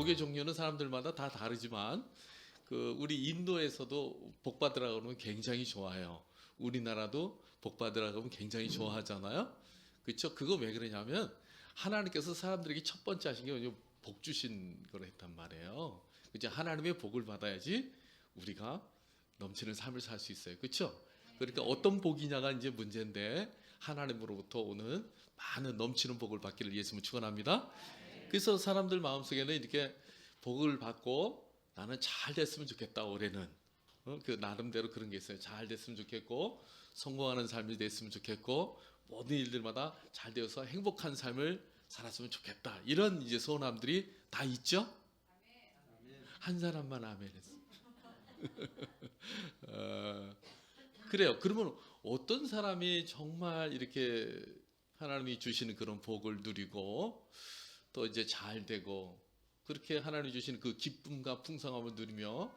복의 종류는 사람들마다 다 다르지만 우리 인도에서도 복 받으라고 하면 굉장히 좋아해요. 우리나라도 복 받으라고 하면 굉장히 좋아하잖아요. 그렇죠? 그거 왜 그러냐면 하나님께서 사람들에게 첫 번째 하신 게 복 주신 걸 했단 말이에요. 이제 하나님의 복을 받아야지 우리가 넘치는 삶을 살 수 있어요. 그렇죠? 그러니까 어떤 복이냐가 이제 문제인데 하나님으로부터 오는 많은 넘치는 복을 받기를 예수님은 축원합니다. 그래서 사람들 마음속에는 이렇게 복을 받고 나는 잘 됐으면 좋겠다 올해는 그 나름대로 그런 게 있어요. 잘 됐으면 좋겠고 성공하는 삶이 됐으면 좋겠고 모든 일들마다 잘 되어서 행복한 삶을 살았으면 좋겠다. 이런 이제 소원함들이 다 있죠. 한 사람만 아멘 했어. 그래요. 그러면 어떤 사람이 정말 이렇게 하나님이 주시는 그런 복을 누리고 또 이제 잘 되고 그렇게 하나님이 주시는 그 기쁨과 풍성함을 누리며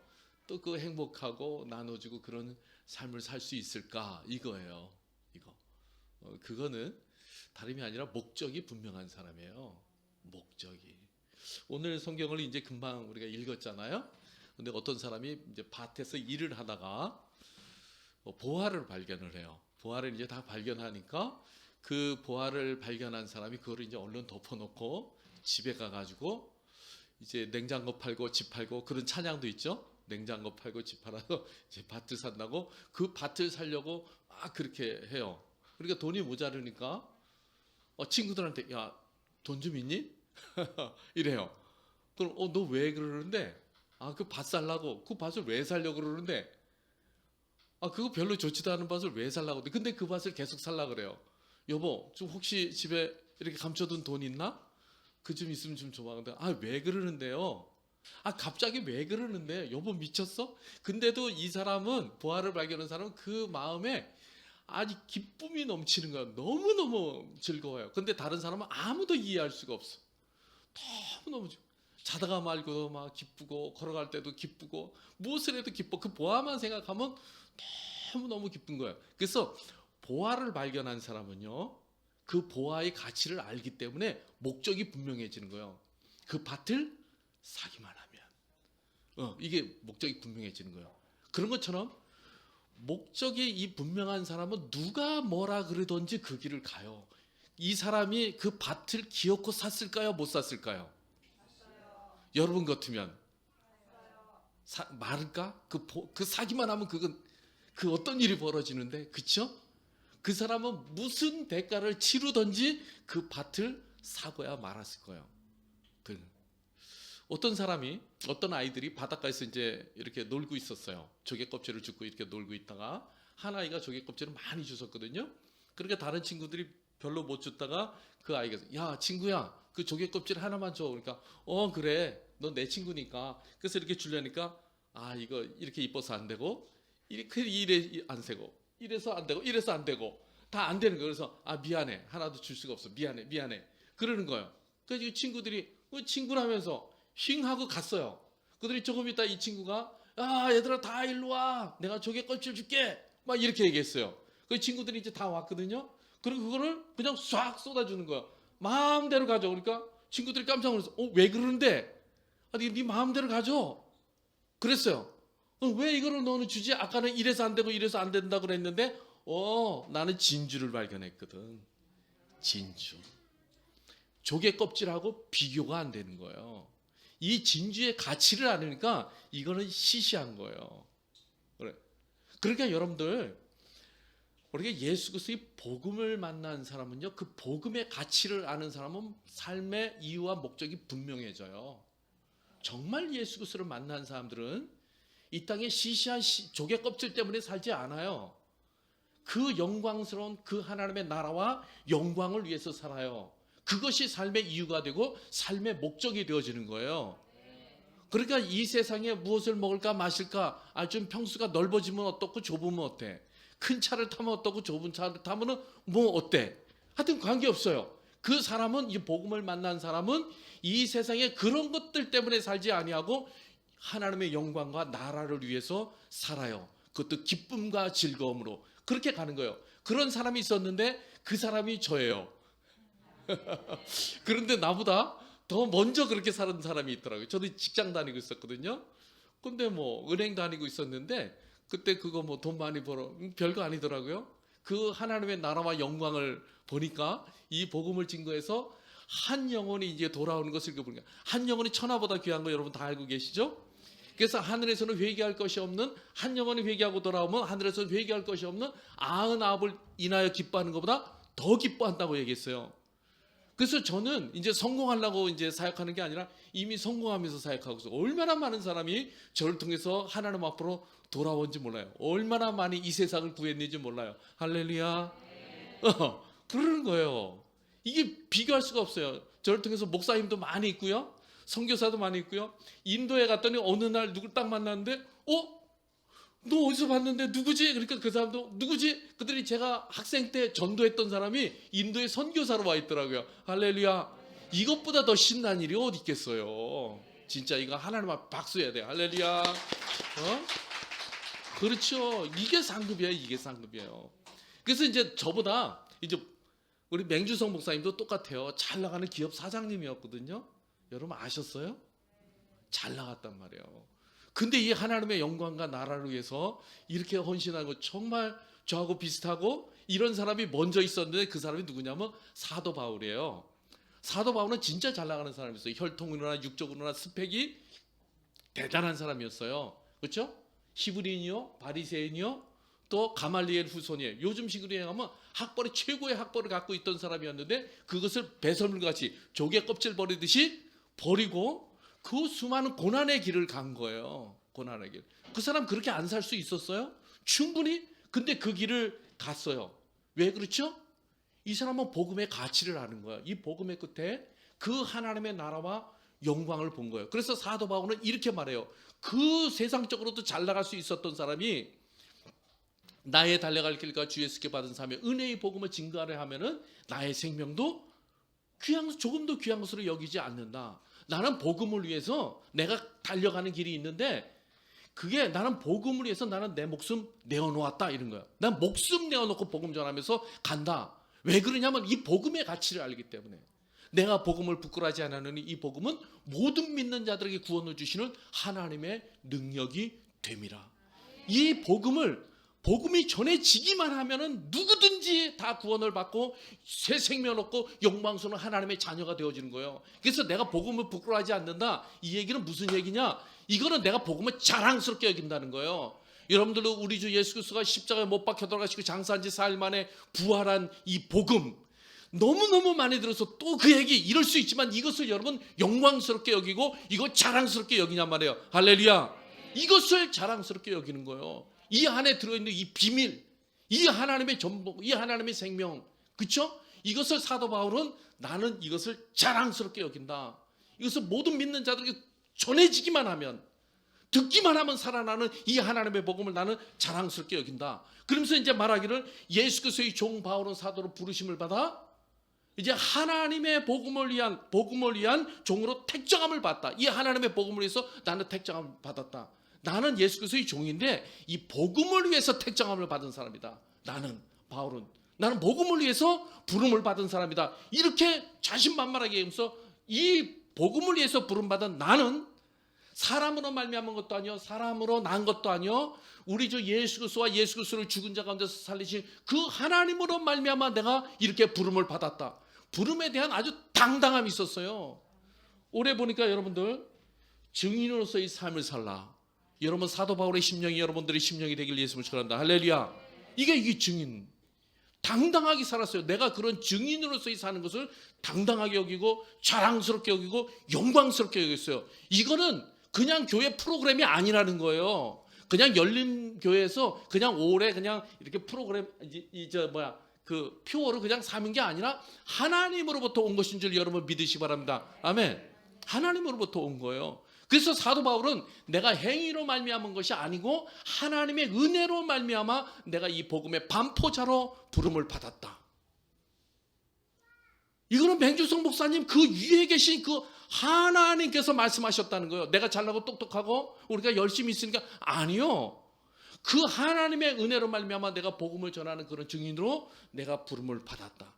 또 그 행복하고 나눠주고 그런 삶을 살 수 있을까 이거예요. 이거 그거는 다름이 아니라 목적이 분명한 사람이에요. 목적이. 오늘 성경을 이제 금방 우리가 읽었잖아요. 근데 어떤 사람이 이제 밭에서 일을 하다가 보화를 발견을 해요. 보화를 이제 다 발견하니까 그 보화를 발견한 사람이 그거를 이제 얼른 덮어놓고 집에 가가지고 이제 냉장고 팔고 집 팔고 그런 찬양도 있죠. 냉장고 팔고 집 팔아서 이제 밭을 산다고 그 밭을 살려고 막 그렇게 해요. 그러니까 돈이 모자르니까 친구들한테 야, 돈 좀 있니? 이래요. 그럼 너 왜 그러는데? 그 밭 살라고. 그 밭을 왜 살려고 그러는데? 그거 별로 좋지도 않은 밭을 왜 살라고. 근데 그 밭을 계속 살라 그래요. 여보, 좀 혹시 집에 이렇게 감춰둔 돈 있나? 그 좀 있으면 좀 줘봐. 근데 왜 그러는데요? 갑자기 왜 그러는데? 여보 미쳤어? 근데도 이 사람은 보화를 발견한 사람은 그 마음에 아주 기쁨이 넘치는 거야. 너무너무 즐거워요. 근데 다른 사람은 아무도 이해할 수가 없어. 너무너무 자다가 말고도 막 기쁘고 걸어갈 때도 기쁘고 무엇을 해도 기뻐. 그 보화만 생각하면 너무너무 기쁜 거예요. 그래서 보화를 발견한 사람은요. 그 보화의 가치를 알기 때문에 목적이 분명해지는 거예요. 그 밭을 사기만 하면 이게 목적이 분명해지는 거예요. 그런 것처럼 목적이 이 분명한 사람은 누가 뭐라 그러든지 그 길을 가요. 이 사람이 그 밭을 기어코 샀을까요? 못 샀을까요? 여러분 같으면 말을까? 그 사기만 하면 그 어떤 일이 벌어지는데, 그쵸? 그 사람은 무슨 대가를 치르든지 그 밭을 사고야 말았을 거예요. 어떤 아이들이 바닷가에서 이제 이렇게 놀고 있었어요. 조개 껍질을 줍고 이렇게 놀고 있다가 한 아이가 조개 껍질을 많이 주웠거든요. 그러니까 다른 친구들이 별로 못 줬다가 그 아이가 야 친구야 그 조개 껍질 하나만 줘. 그러니까 그래 넌 내 친구니까. 그래서 이렇게 주려니까 이거 이렇게 이뻐서 안 되고 이래 안 되고 이래서 안 되고 이래서 안 되고 다 안 되는 거예요. 그래서 미안해 하나도 줄 수가 없어 미안해 그러는 거예요. 그래서 이 친구들이 친구라면서 힝 하고 갔어요. 그들이 조금 있다 이 친구가 얘들아 다 일로 와 내가 조개 껍질 줄게 막 이렇게 얘기했어요. 그 친구들이 이제 다 왔거든요. 그리고 그거를 그냥 싹 쏟아주는 거야. 마음대로 가져. 그러니까 친구들이 깜짝 놀라서 왜 그러는데? 네 마음대로 가져 그랬어요. 왜 이거를 너는 주지? 아까는 이래서 안 되고 이래서 안 된다 그랬는데 나는 진주를 발견했거든. 진주. 조개 껍질하고 비교가 안 되는 거예요. 이 진주의 가치를 아니까 이거는 시시한 거예요. 그러니까 여러분들 우리가 예수 그리스도의 복음을 만난 사람은요, 그 복음의 가치를 아는 사람은 삶의 이유와 목적이 분명해져요. 정말 예수 그리스도를 만난 사람들은 이 땅에 시시한 조개 껍질 때문에 살지 않아요. 그 영광스러운 그 하나님의 나라와 영광을 위해서 살아요. 그것이 삶의 이유가 되고 삶의 목적이 되어지는 거예요. 그러니까 이 세상에 무엇을 먹을까 마실까 좀 평수가 넓어지면 어떻고 좁으면 어때? 큰 차를 타면 어떻고 좁은 차를 타면 뭐 어때? 하여튼 관계없어요. 그 사람은 이 복음을 만난 사람은 이 세상에 그런 것들 때문에 살지 아니하고 하나님의 영광과 나라를 위해서 살아요. 그것도 기쁨과 즐거움으로 그렇게 가는 거예요. 그런 사람이 있었는데 그 사람이 저예요. 그런데 나보다 더 먼저 그렇게 사는 사람이 있더라고요. 저도 직장 다니고 있었거든요. 근데 뭐 은행 다니고 있었는데 그때 그거 뭐 돈 많이 벌어 별거 아니더라고요. 그 하나님의 나라와 영광을 보니까 이 복음을 증거해서 한 영혼이 이제 돌아오는 것을 보니까 한 영혼이 천하보다 귀한 거 여러분 다 알고 계시죠? 그래서 하늘에서는 회개할 것이 없는 한 영혼이 회개하고 돌아오면 하늘에서는 회개할 것이 없는 99을 인하여 기뻐하는 것보다 더 기뻐한다고 얘기했어요. 그래서 저는 이제 성공하려고 이제 사역하는 게 아니라 이미 성공하면서 사역하고 있어요. 얼마나 많은 사람이 저를 통해서 하나님 앞으로 돌아온지 몰라요. 얼마나 많이 이 세상을 구했는지 몰라요. 할렐루야. 그러는 거예요. 이게 비교할 수가 없어요. 저를 통해서 목사님도 많이 있고요. 선교사도 많이 있고요. 인도에 갔더니 어느 날 누굴 딱 만났는데 너 어디서 봤는데 누구지? 그러니까 그 사람도 누구지? 그들이 제가 학생 때 전도했던 사람이 인도에 선교사로 와 있더라고요. 할렐루야. 이것보다 더 신난 일이 어디 있겠어요. 진짜 이거 하나님 앞 박수해야 돼. 할렐루야. 그렇죠. 이게 상급이에요. 이게 상급이에요. 그래서 이제 저보다 이제 우리 맹주성 목사님도 똑같아요. 잘 나가는 기업 사장님이었거든요. 여러분 아셨어요? 잘 나갔단 말이에요. 근데 이 하나님의 영광과 나라를 위해서 이렇게 헌신하고 정말 저하고 비슷하고 이런 사람이 먼저 있었는데 그 사람이 누구냐면 사도 바울이에요. 사도 바울은 진짜 잘 나가는 사람이었어요. 혈통으로나 육적으로나 스펙이 대단한 사람이었어요. 그렇죠? 히브리인이요, 바리새인이요, 또 가말리엘 후손이에요. 요즘식으로 얘기하면 학벌이 최고의 학벌을 갖고 있던 사람이었는데 그것을 배설물같이 조개 껍질 버리듯이 버리고 그 수많은 고난의 길을 간 거예요. 고난의 길. 그 사람 그렇게 안 살 수 있었어요? 충분히. 근데 그 길을 갔어요. 왜 그렇죠? 이 사람은 복음의 가치를 아는 거예요. 이 복음의 끝에 그 하나님의 나라와 영광을 본 거예요. 그래서 사도 바울은 이렇게 말해요. 그 세상적으로도 잘 나갈 수 있었던 사람이 나의 달려갈 길과 주 예수께 받은 사명의 은혜의 복음을 증거하려 하면은 나의 생명도 조금도 귀한 것으로 여기지 않는다. 나는 복음을 위해서 내가 달려가는 길이 있는데 그게 나는 복음을 위해서 나는 내 목숨 내어놓았다 이런 거야. 난 목숨 내어놓고 복음 전하면서 간다. 왜 그러냐면 이 복음의 가치를 알기 때문에. 내가 복음을 부끄러워하지 않으니 이 복음은 모든 믿는 자들에게 구원을 주시는 하나님의 능력이 됨이라. 이 복음이 전해지기만 하면은 누구든지 다 구원을 받고 새 생명 얻고 영광스러운 하나님의 자녀가 되어지는 거예요. 그래서 내가 복음을 부끄러워하지 않는다. 이 얘기는 무슨 얘기냐? 이거는 내가 복음을 자랑스럽게 여긴다는 거예요. 여러분들도 우리 주 예수 그리스도가 십자가에 못 박혀 돌아가시고 장사한 지 4일 만에 부활한 이 복음 너무너무 많이 들어서 또 그 얘기 이럴 수 있지만 이것을 여러분 영광스럽게 여기고 이거 자랑스럽게 여기냔 말이에요. 할렐루야. 이것을 자랑스럽게 여기는 거예요. 이 안에 들어있는 이 비밀, 이 하나님의 전복, 이 하나님의 생명, 그렇죠? 이것을 사도 바울은 나는 이것을 자랑스럽게 여긴다. 이것을 모든 믿는 자들에게 전해지기만 하면, 듣기만 하면 살아나는 이 하나님의 복음을 나는 자랑스럽게 여긴다. 그러면서 이제 말하기를 예수 그리스도의 종 바울은 사도로 부르심을 받아 이제 하나님의 복음을 위한 종으로 택정함을 받다. 이 하나님의 복음을 위해서 나는 택정함을 받았다. 나는 예수 그리스도의 종인데 이 복음을 위해서 택정함을 받은 사람이다. 바울은 나는 복음을 위해서 부름을 받은 사람이다. 이렇게 자신만만하게 얘기하면서 이 복음을 위해서 부름받은 나는 사람으로 말미암은 것도 아니요 사람으로 난 것도 아니요 우리 주 예수 그리스도와 예수 그리스도를 죽은 자 가운데서 살리신 그 하나님으로 말미암아 내가 이렇게 부름을 받았다. 부름에 대한 아주 당당함이 있었어요. 올해 보니까 여러분들 증인으로서의 삶을 살라. 여러분 사도 바울의 심령이 여러분들의 심령이 되길 예수님을 축원한다. 할렐루야. 이게 증인. 당당하게 살았어요. 내가 그런 증인으로서의 사는 것을 당당하게 여기고 자랑스럽게 여기고 영광스럽게 여겼어요. 이거는 그냥 교회 프로그램이 아니라는 거예요. 그냥 열린 교회에서 그냥 올해 그냥 이렇게 프로그램 그 표어를 그냥 삼은 게 아니라 하나님으로부터 온 것인 줄 여러분 믿으시기 바랍니다. 아멘. 하나님으로부터 온 거예요. 그래서 사도 바울은 내가 행위로 말미암은 것이 아니고 하나님의 은혜로 말미암아 내가 이 복음의 반포자로 부름을 받았다. 이거는 맹주성 목사님 그 위에 계신 그 하나님께서 말씀하셨다는 거예요. 내가 잘나고 똑똑하고 우리가 열심히 있으니까 아니요. 그 하나님의 은혜로 말미암아 내가 복음을 전하는 그런 증인으로 내가 부름을 받았다.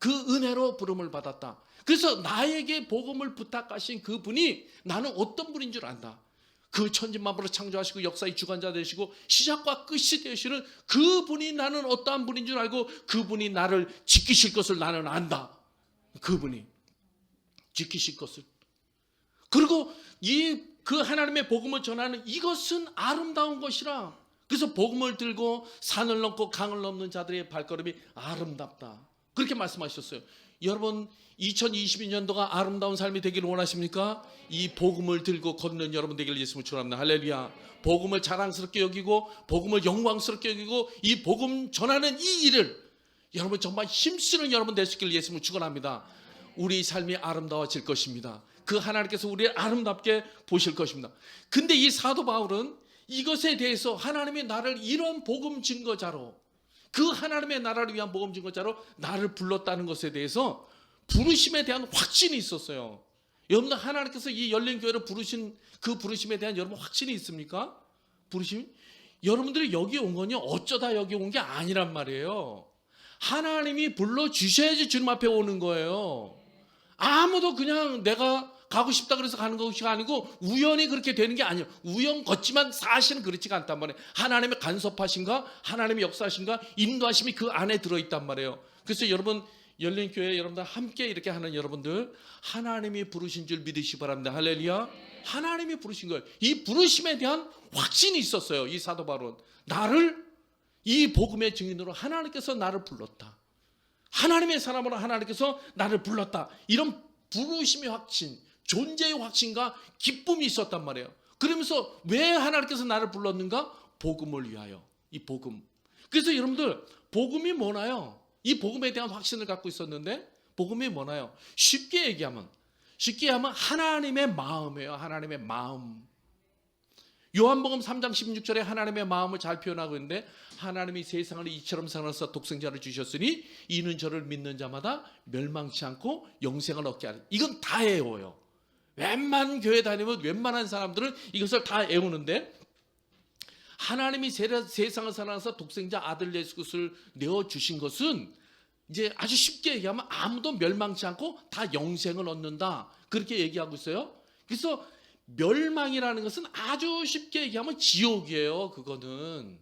그 은혜로 부름을 받았다. 그래서 나에게 복음을 부탁하신 그분이 나는 어떤 분인 줄 안다. 그 천지만물을 창조하시고 역사의 주관자 되시고 시작과 끝이 되시는 그분이 나는 어떠한 분인 줄 알고 그분이 나를 지키실 것을 나는 안다. 그분이 지키실 것을. 그리고 그 하나님의 복음을 전하는 이것은 아름다운 것이라. 그래서 복음을 들고 산을 넘고 강을 넘는 자들의 발걸음이 아름답다. 그렇게 말씀하셨어요. 여러분 2022년도가 아름다운 삶이 되기를 원하십니까? 이 복음을 들고 걷는 여러분 되기를 예수님을 축원합니다. 할렐루야. 복음을 자랑스럽게 여기고 복음을 영광스럽게 여기고 이 복음 전하는 이 일을 여러분 정말 힘쓰는 여러분 될 수 있기를 예수님을 축원합니다. 우리 삶이 아름다워질 것입니다. 그 하나님께서 우리를 아름답게 보실 것입니다. 근데 이 사도 바울은 이것에 대해서 하나님이 나를 이런 복음 증거자로, 그 하나님의 나라를 위한 복음 증거자로 나를 불렀다는 것에 대해서 부르심에 대한 확신이 있었어요. 여러분들 하나님께서 이 열린 교회를 부르신 그 부르심에 대한 여러분 확신이 있습니까? 부르심? 여러분들이 여기 온 건요 어쩌다 여기 온 게 아니란 말이에요. 하나님이 불러주셔야지 주님 앞에 오는 거예요. 아무도 그냥 내가 가고 싶다 그래서 가는 것이 아니고 우연히 그렇게 되는 게 아니에요. 우연 같지만 사실은 그렇지가 않단 말이에요. 하나님의 간섭하신가, 하나님의 역사하신가, 인도하심이 그 안에 들어있단 말이에요. 그래서 여러분 열린교회 여러분들 함께 이렇게 하는 여러분들 하나님이 부르신 줄 믿으시기 바랍니다. 할렐루야. 하나님이 부르신 거예요. 이 부르심에 대한 확신이 있었어요. 이 사도 바울은 나를 이 복음의 증인으로 하나님께서 나를 불렀다. 하나님의 사람으로 하나님께서 나를 불렀다. 이런 부르심의 확신, 존재의 확신과 기쁨이 있었단 말이에요. 그러면서 왜 하나님께서 나를 불렀는가? 복음을 위하여. 이 복음. 그래서 여러분들 복음이 뭐나요? 이 복음에 대한 확신을 갖고 있었는데 복음이 뭐나요? 쉽게 얘기하면 하나님의 마음이에요. 하나님의 마음. 요한복음 3장 16절에 하나님의 마음을 잘 표현하고 있는데 하나님이 세상을 이처럼 사랑하사 독생자를 주셨으니 이는 저를 믿는 자마다 멸망치 않고 영생을 얻게 하는. 이건 다 애워요. 웬만한 교회 다니면 웬만한 사람들은 이것을 다 애우는데 하나님이 세상을 사랑하사 독생자 아들 예수 그리스도를 내어주신 것은 이제 아주 쉽게 얘기하면 아무도 멸망치 않고 다 영생을 얻는다. 그렇게 얘기하고 있어요. 그래서 멸망이라는 것은 아주 쉽게 얘기하면 지옥이에요. 그거는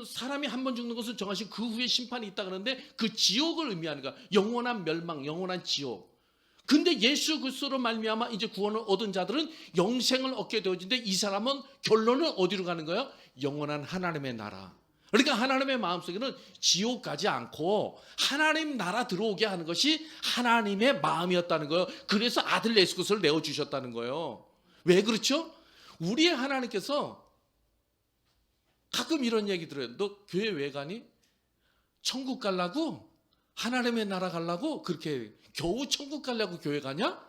사람이 한 번 죽는 것은 정하신 그 후에 심판이 있다 그러는데 그 지옥을 의미하는 거야. 영원한 멸망, 영원한 지옥. 근데 예수 그리스도로 말미암아 이제 구원을 얻은 자들은 영생을 얻게 되어진데 이 사람은 결론은 어디로 가는 거예요? 영원한 하나님의 나라. 그러니까 하나님의 마음속에는 지옥 가지 않고 하나님 나라 들어오게 하는 것이 하나님의 마음이었다는 거예요. 그래서 아들 예수 그리스도를 내어주셨다는 거예요. 왜 그렇죠? 우리의 하나님께서 가끔 이런 얘기 들어요. 너 교회 왜 가니? 천국 가려고? 하나님의 나라 가려고? 그렇게 겨우 천국 가려고 교회 가냐?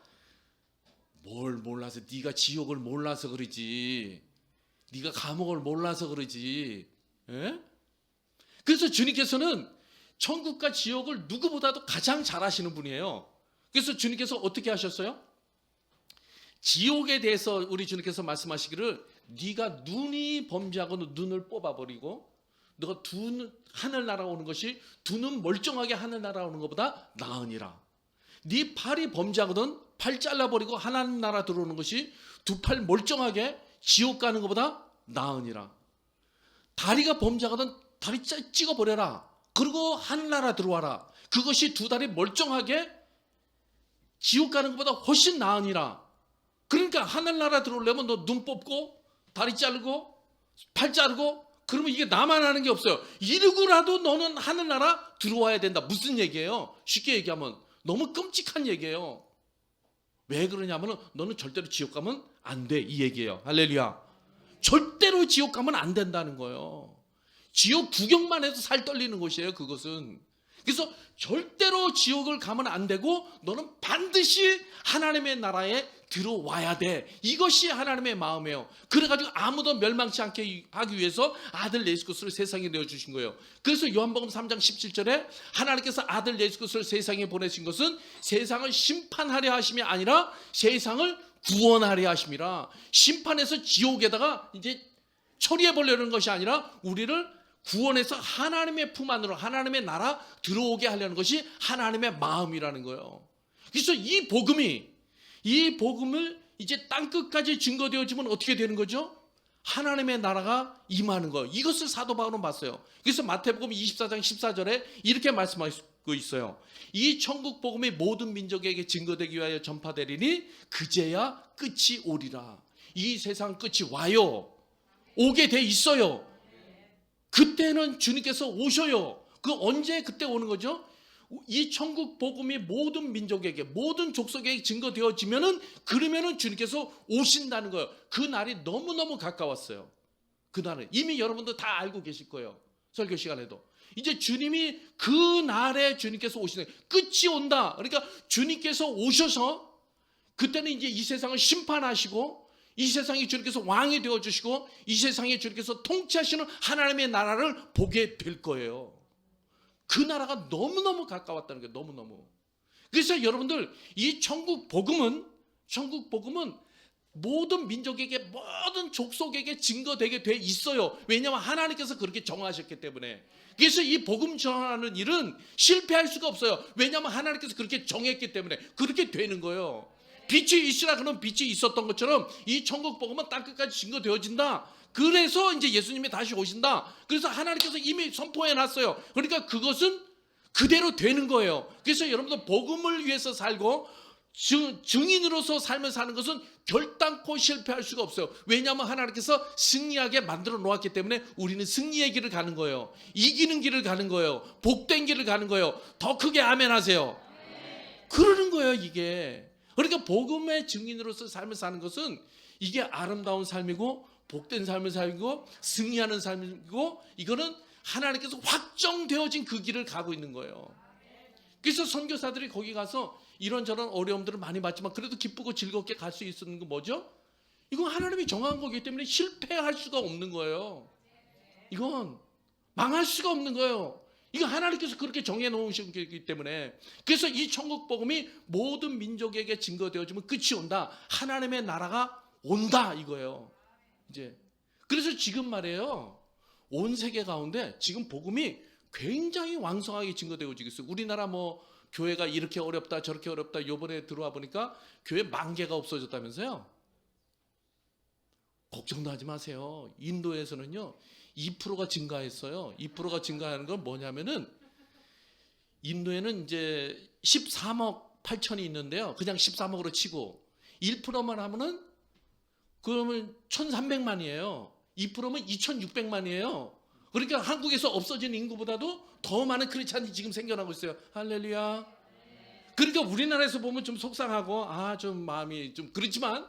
뭘 몰라서, 네가 지옥을 몰라서 그러지. 네가 감옥을 몰라서 그러지. 예? 그래서 주님께서는 천국과 지옥을 누구보다도 가장 잘 아시는 분이에요. 그래서 주님께서 어떻게 하셨어요? 지옥에 대해서 우리 주님께서 말씀하시기를 네가 눈이 범죄하고 눈을 뽑아버리고 너가 하늘나라 오는 것이 두 눈 멀쩡하게 하늘나라 오는 것보다 나으니라. 네 팔이 범죄하거든 팔 잘라버리고 하나님 나라 들어오는 것이 두 팔 멀쩡하게 지옥 가는 것보다 나으니라. 다리가 범죄하거든 다리 찍어버려라. 그리고 하늘나라 들어와라. 그것이 두 다리 멀쩡하게 지옥 가는 것보다 훨씬 나으니라. 그러니까 하늘나라 들어오려면 너 눈 뽑고 다리 자르고 팔 자르고 그러면 이게 나만 하는 게 없어요. 이러고라도 너는 하늘나라 들어와야 된다. 무슨 얘기예요? 쉽게 얘기하면 너무 끔찍한 얘기예요. 왜 그러냐면 너는 절대로 지옥 가면 안 돼. 이 얘기예요. 할렐루야. 절대로 지옥 가면 안 된다는 거예요. 지옥 구경만 해도 살 떨리는 곳이에요. 그것은. 그래서 절대로 지옥을 가면 안 되고 너는 반드시 하나님의 나라에 들어와야 돼. 이것이 하나님의 마음이에요. 그래가지고 아무도 멸망치 않게 하기 위해서 아들 예수 그리스도를 세상에 내어주신 거예요. 그래서 요한복음 3장 17절에 하나님께서 아들 예수 그리스도를 세상에 보내신 것은 세상을 심판하려 하심이 아니라 세상을 구원하려 하심이라. 심판해서 지옥에다가 이제 처리해 보려는 것이 아니라 우리를 구원해서 하나님의 품 안으로 하나님의 나라 들어오게 하려는 것이 하나님의 마음이라는 거예요. 그래서 이 복음을 이제 땅끝까지 증거되어지면 어떻게 되는 거죠? 하나님의 나라가 임하는 거예요. 이것을 사도 바울은 봤어요. 그래서 마태복음 24장 14절에 이렇게 말씀하고 있어요. 이 천국 복음이 모든 민족에게 증거되기 위하여 전파되리니 그제야 끝이 오리라. 이 세상 끝이 와요. 오게 돼 있어요. 그때는 주님께서 오셔요. 그 언제 그때 오는 거죠? 이 천국 복음이 모든 민족에게 모든 족속에게 증거되어지면은 그러면은 주님께서 오신다는 거예요. 그 날이 너무너무 가까웠어요. 그 날은 이미 여러분도 다 알고 계실 거예요. 설교 시간에도 이제 주님이 그 날에 주님께서 오시는 끝이 온다. 그러니까 주님께서 오셔서 그때는 이제 이 세상을 심판하시고 이 세상에 주님께서 왕이 되어주시고 이 세상에 주님께서 통치하시는 하나님의 나라를 보게 될 거예요. 그 나라가 너무너무 가까웠다는 거예요. 너무너무. 그래서 여러분들 이 천국 복음은 모든 민족에게 모든 족속에게 증거되게 돼 있어요. 왜냐하면 하나님께서 그렇게 정하셨기 때문에. 그래서 이 복음 전하는 일은 실패할 수가 없어요. 왜냐하면 하나님께서 그렇게 정했기 때문에 그렇게 되는 거예요. 빛이 있으라 그러면 빛이 있었던 것처럼 이 천국 복음은 땅끝까지 증거되어진다. 그래서 이제 예수님이 다시 오신다. 그래서 하나님께서 이미 선포해 놨어요. 그러니까 그것은 그대로 되는 거예요. 그래서 여러분들 복음을 위해서 살고 증인으로서 삶을 사는 것은 결단코 실패할 수가 없어요. 왜냐하면 하나님께서 승리하게 만들어 놓았기 때문에 우리는 승리의 길을 가는 거예요. 이기는 길을 가는 거예요. 복된 길을 가는 거예요. 더 크게 아멘 하세요. 그러는 거예요 이게. 그러니까 복음의 증인으로서 삶을 사는 것은 이게 아름다운 삶이고 복된 삶을 살고 승리하는 삶이고 이거는 하나님께서 확정되어진 그 길을 가고 있는 거예요. 그래서 선교사들이 거기 가서 이런저런 어려움들을 많이 받지만 그래도 기쁘고 즐겁게 갈 수 있는 건 뭐죠? 이건 하나님이 정한 거기 때문에 실패할 수가 없는 거예요. 이건 망할 수가 없는 거예요. 이거 하나님께서 그렇게 정해놓으신 거기 때문에. 그래서 이 천국 복음이 모든 민족에게 증거되어지면 끝이 온다. 하나님의 나라가 온다 이거예요. 이제 그래서 지금 말이에요. 온 세계 가운데 지금 복음이 굉장히 왕성하게 증거되어지고 있어요. 우리나라 뭐 교회가 이렇게 어렵다 저렇게 어렵다 요번에 들어와 보니까 교회 10,000개가 없어졌다면서요. 걱정도 하지 마세요. 인도에서는요 2%가 증가했어요. 2%가 증가하는 건 뭐냐면은 인도에는 이제 13억 8천이 있는데요. 그냥 13억으로 치고 1%만 하면은 그러면 1,300만이에요. 2%면 2,600만이에요. 그러니까 한국에서 없어진 인구보다도 더 많은 크리스찬이 지금 생겨나고 있어요. 할렐루야. 그러니까 우리나라에서 보면 좀 속상하고 좀 마음이 좀 그렇지만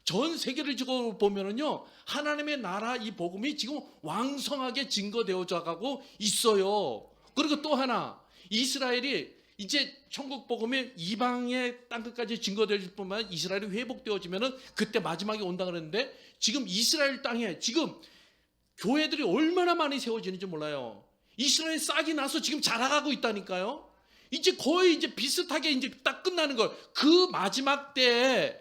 전 세계를 지고 보면은요 하나님의 나라 이 복음이 지금 왕성하게 증거되어져 가고 있어요. 그리고 또 하나 이스라엘이 이제 천국 복음이 이방의 땅끝까지 증거될 뿐만 아니라 이스라엘이 회복되어지면은 그때 마지막에 온다 그랬는데 지금 이스라엘 땅에 지금 교회들이 얼마나 많이 세워지는지 몰라요. 이스라엘 싹이 나서 지금 자라가고 있다니까요. 이제 거의 이제 비슷하게 이제 딱 끝나는 걸. 그 마지막 때에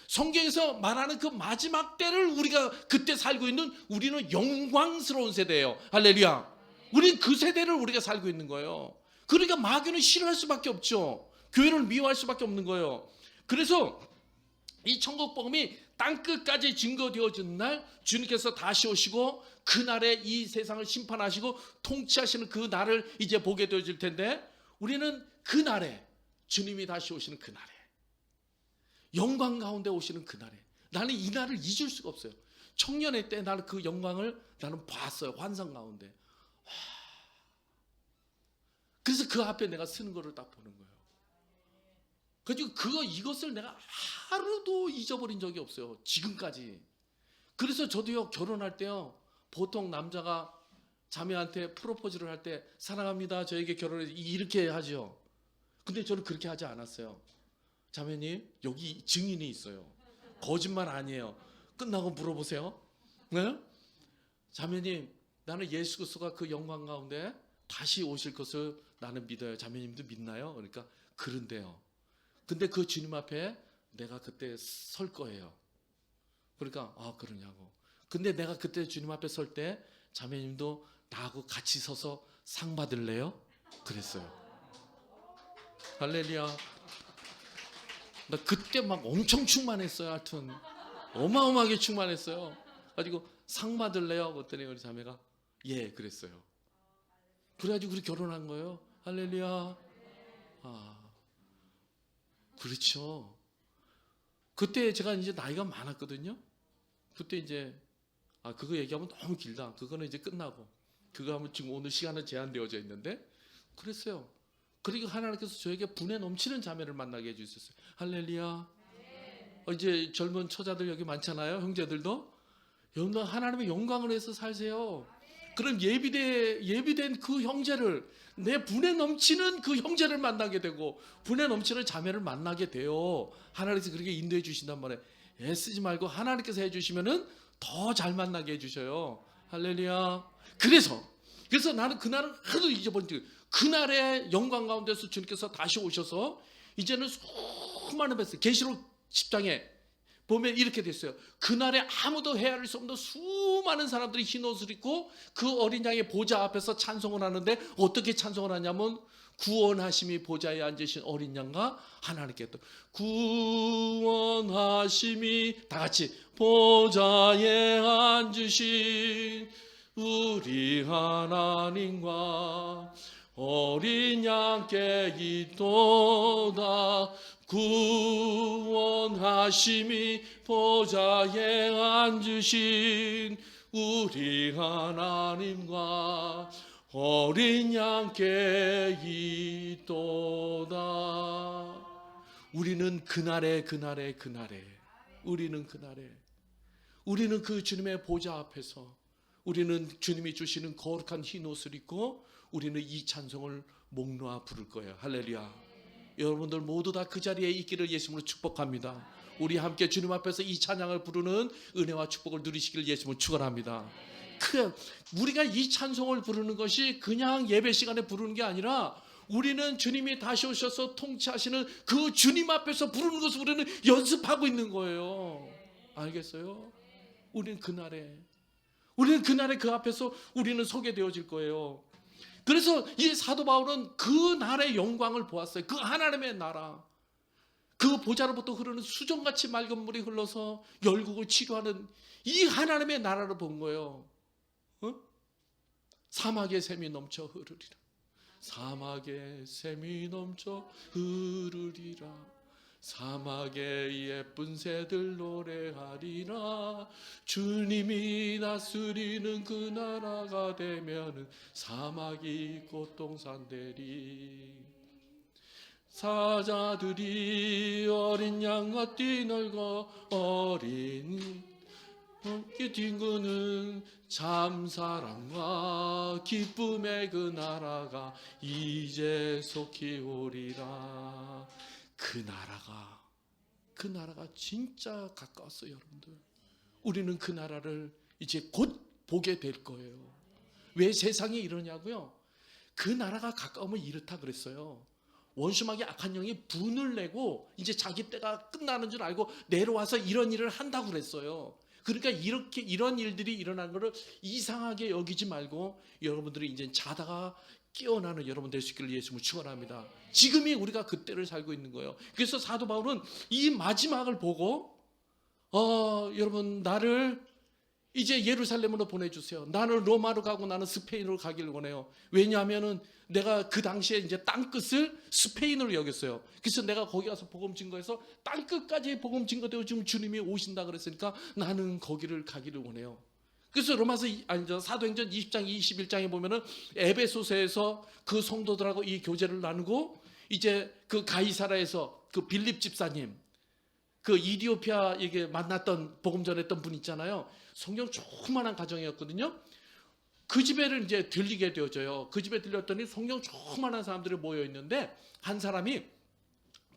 성경에서 말하는 그 마지막 때를 우리가 그때 살고 있는 우리는 영광스러운 세대예요. 할렐루야. 우리는 그 세대를 우리가 살고 있는 거예요. 그러니까 마귀는 싫어할 수밖에 없죠. 교회를 미워할 수밖에 없는 거예요. 그래서 이 천국 복음이 땅끝까지 증거되어진 날 주님께서 다시 오시고 그날에 이 세상을 심판하시고 통치하시는 그 날을 이제 보게 되어질 텐데 우리는 그 날에 주님이 다시 오시는 그 날에 영광 가운데 오시는 그 날에 나는 이 날을 잊을 수가 없어요. 청년의 때 나는 그 영광을 나는 봤어요. 환상 가운데. 그래서 그 앞에 내가 쓰는 거를 딱 보는 거예요. 그래서 이것을 내가 하루도 잊어버린 적이 없어요. 지금까지. 그래서 저도요 결혼할 때요 보통 남자가 자매한테 프로포즈를 할 때 사랑합니다 저에게 결혼해 이렇게 하죠. 근데 저는 그렇게 하지 않았어요. 자매님 여기 증인이 있어요. 거짓말 아니에요. 끝나고 물어보세요. 네? 자매님 나는 예수 그리스도가 그 영광 가운데 다시 오실 것을 나는 믿어요. 자매님도 믿나요? 그러니까 그런데요. 근데 그 주님 앞에 내가 그때 설 거예요. 그러니까 그러냐고. 근데 내가 그때 주님 앞에 설 때 자매님도 나하고 같이 서서 상 받을래요? 그랬어요. 할렐루야. 나 그때 막 엄청 충만했어요. 하여튼 어마어마하게 충만했어요. 가지고 상 받을래요? 그랬더니 우리 자매가 예 그랬어요. 그래가지고 우리 결혼한 거예요. 할렐루야. 아 그렇죠. 그때 제가 이제 나이가 많았거든요. 그때 이제 그거 얘기하면 너무 길다. 그거는 이제 끝나고 그거 하면 지금 오늘 시간은 제한되어져 있는데 그랬어요. 그리고 하나님께서 저에게 분에 넘치는 자매를 만나게 해주셨어요. 할렐루야. 이제 젊은 처자들 여기 많잖아요. 형제들도. 여러분들 하나님의 영광을 위해서 살세요. 그럼 예비된 그 형제를 내 분에 넘치는 그 형제를 만나게 되고 분에 넘치는 자매를 만나게 돼요. 하나님께서 그렇게 인도해 주신단 말이에요. 애쓰지 말고 하나님께서 해주시면은 더 잘 만나게 해주셔요. 할렐루야. 그래서 나는 그날을 하도 잊어버린 그날의 영광 가운데서 주님께서 다시 오셔서 이제는 수많은 백성 계시록 10장에 보면 이렇게 됐어요. 그날에 아무도 헤아릴 수 없는 수많은 사람들이 흰 옷을 입고 그 어린 양의 보좌 앞에서 찬송을 하는데 어떻게 찬송을 하냐면 구원하심이 보좌에 앉으신 어린 양과 하나님께 또 구원하심이 다 같이 보좌에 앉으신 우리 하나님과 어린 양께 있도다. 구원하심이 보좌에 앉으신 우리 하나님과 어린 양께 있도다. 우리는 그날에 우리는 그 주님의 보좌 앞에서 우리는 주님이 주시는 거룩한 흰 옷을 입고 우리는 이 찬송을 목 놓아 부를 거예요. 할렐루야. 여러분들 모두 다 그 자리에 있기를 예수님으로 축복합니다. 우리 함께 주님 앞에서 이 찬양을 부르는 은혜와 축복을 누리시길 예수님으로 축원합니다. 우리가 이 찬송을 부르는 것이 그냥 예배 시간에 부르는 게 아니라 우리는 주님이 다시 오셔서 통치하시는 그 주님 앞에서 부르는 것을 우리는 연습하고 있는 거예요. 알겠어요? 우리는 그날에 그 앞에서 우리는 서게 되어질 거예요. 그래서 이 사도 바울은 그 날의 영광을 보았어요. 그 하나님의 나라, 그 보좌로부터 흐르는 수정같이 맑은 물이 흘러서 열국을 치료하는 이 하나님의 나라를 본 거예요. 사막의 샘이 넘쳐 흐르리라. 사막의 샘이 넘쳐 흐르리라. 사막의 예쁜 새들 노래하리라. 주님이 다스리는 그 나라가 되면은 사막이 꽃동산되리. 사자들이 어린 양과 뛰놀고 어린 함께 뒹구는 참사랑과 기쁨의 그 나라가 이제 속히 오리라. 그 나라가 진짜 가까웠어요. 여러분들, 우리는 그 나라를 이제 곧 보게 될 거예요. 왜 세상이 이러냐고요? 그 나라가 가까우면 이렇다 그랬어요. 원수막이 악한 영이 분을 내고 이제 자기 때가 끝나는 줄 알고 내려와서 이런 일을 한다고 그랬어요. 그러니까 이런 일들이 일어나는 것을 이상하게 여기지 말고 여러분들이 이제 자다가 깨어나는 여러분 될 수 있기를 예수님을 축원합니다. 지금이 우리가 그때를 살고 있는 거예요. 그래서 사도 바울은 이 마지막을 보고 여러분 나를 이제 예루살렘으로 보내주세요. 나는 로마로 가고 나는 스페인으로 가기를 원해요. 왜냐하면은 내가 그 당시에 이제 땅끝을 스페인으로 여겼어요. 그래서 내가 거기 가서 복음 증거해서 땅끝까지 복음 증거되고 지금 주님이 오신다 그랬으니까 나는 거기를 가기를 원해요. 그래서 사도행전 20장 21장에 보면은 에베소서에서 그 성도들하고 이 교제를 나누고 이제 그 가이사라에서 그 빌립 집사님 그 이디오피아에게 만났던 복음 전했던 분 있잖아요. 성경 조그만한 가정이었거든요. 그 집에를 이제 들리게 되어져요. 그 집에 들렸더니 성경 조그만한 사람들이 모여 있는데 한 사람이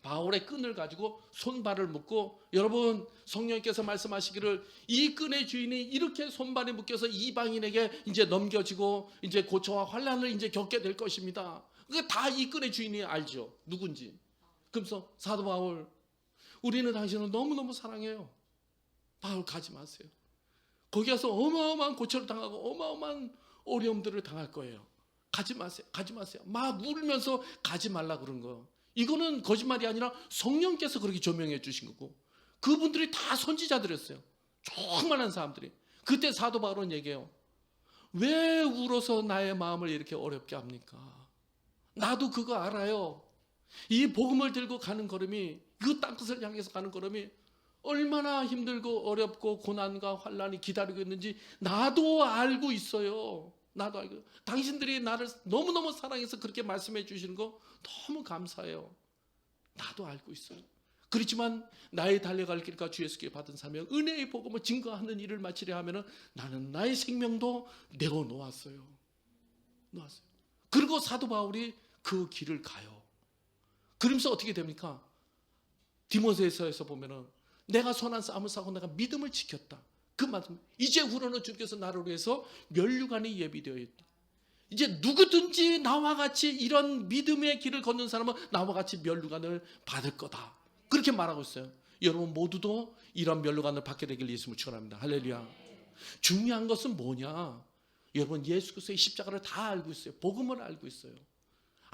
바울의 끈을 가지고 손발을 묶고, 여러분 성령께서 말씀하시기를 이 끈의 주인이 이렇게 손발에 묶여서 이방인에게 이제 넘겨지고 이제 고초와 환난을 이제 겪게 될 것입니다. 그게 다 이 끈의 주인이 알죠. 누군지. 그래서 사도 바울, 우리는 당신을 너무너무 사랑해요. 바울 가지 마세요. 거기 가서 어마어마한 고초를 당하고 어마어마한 어려움들을 당할 거예요. 가지 마세요. 가지 마세요. 막 울면서 가지 말라 그런 거. 이거는 거짓말이 아니라 성령께서 그렇게 조명해 주신 거고, 그분들이 다 선지자들이었어요. 조그만한 사람들이. 그때 사도 바울은 얘기해요. 왜 울어서 나의 마음을 이렇게 어렵게 합니까? 나도 그거 알아요. 이 복음을 들고 가는 걸음이, 그 땅끝을 향해서 가는 걸음이 얼마나 힘들고 어렵고 고난과 환난이 기다리고 있는지 나도 알고 있어요. 나도 알고. 당신들이 나를 너무너무 사랑해서 그렇게 말씀해 주시는 거 너무 감사해요. 나도 알고 있어요. 그렇지만 나의 달려갈 길과 주 예수께 받은 사명, 은혜의 복음을 증거하는 일을 마치려 하면은 나는 나의 생명도 내어놓았어요. 놓았어요. 그리고 사도 바울이 그 길을 가요. 그러면서 어떻게 됩니까? 디모데후서에서 보면은 내가 선한 싸움을 싸고 내가 믿음을 지켰다. 그 말씀. 이제 후로는 주께서 나를 위해서 면류관이 예비되어 있다. 이제 누구든지 나와 같이 이런 믿음의 길을 걷는 사람은 나와 같이 면류관을 받을 거다. 그렇게 말하고 있어요. 여러분 모두도 이런 면류관을 받게 되길 예수님을 축원합니다. 할렐루야. 중요한 것은 뭐냐? 여러분 예수 그리스도의 십자가를 다 알고 있어요. 복음을 알고 있어요.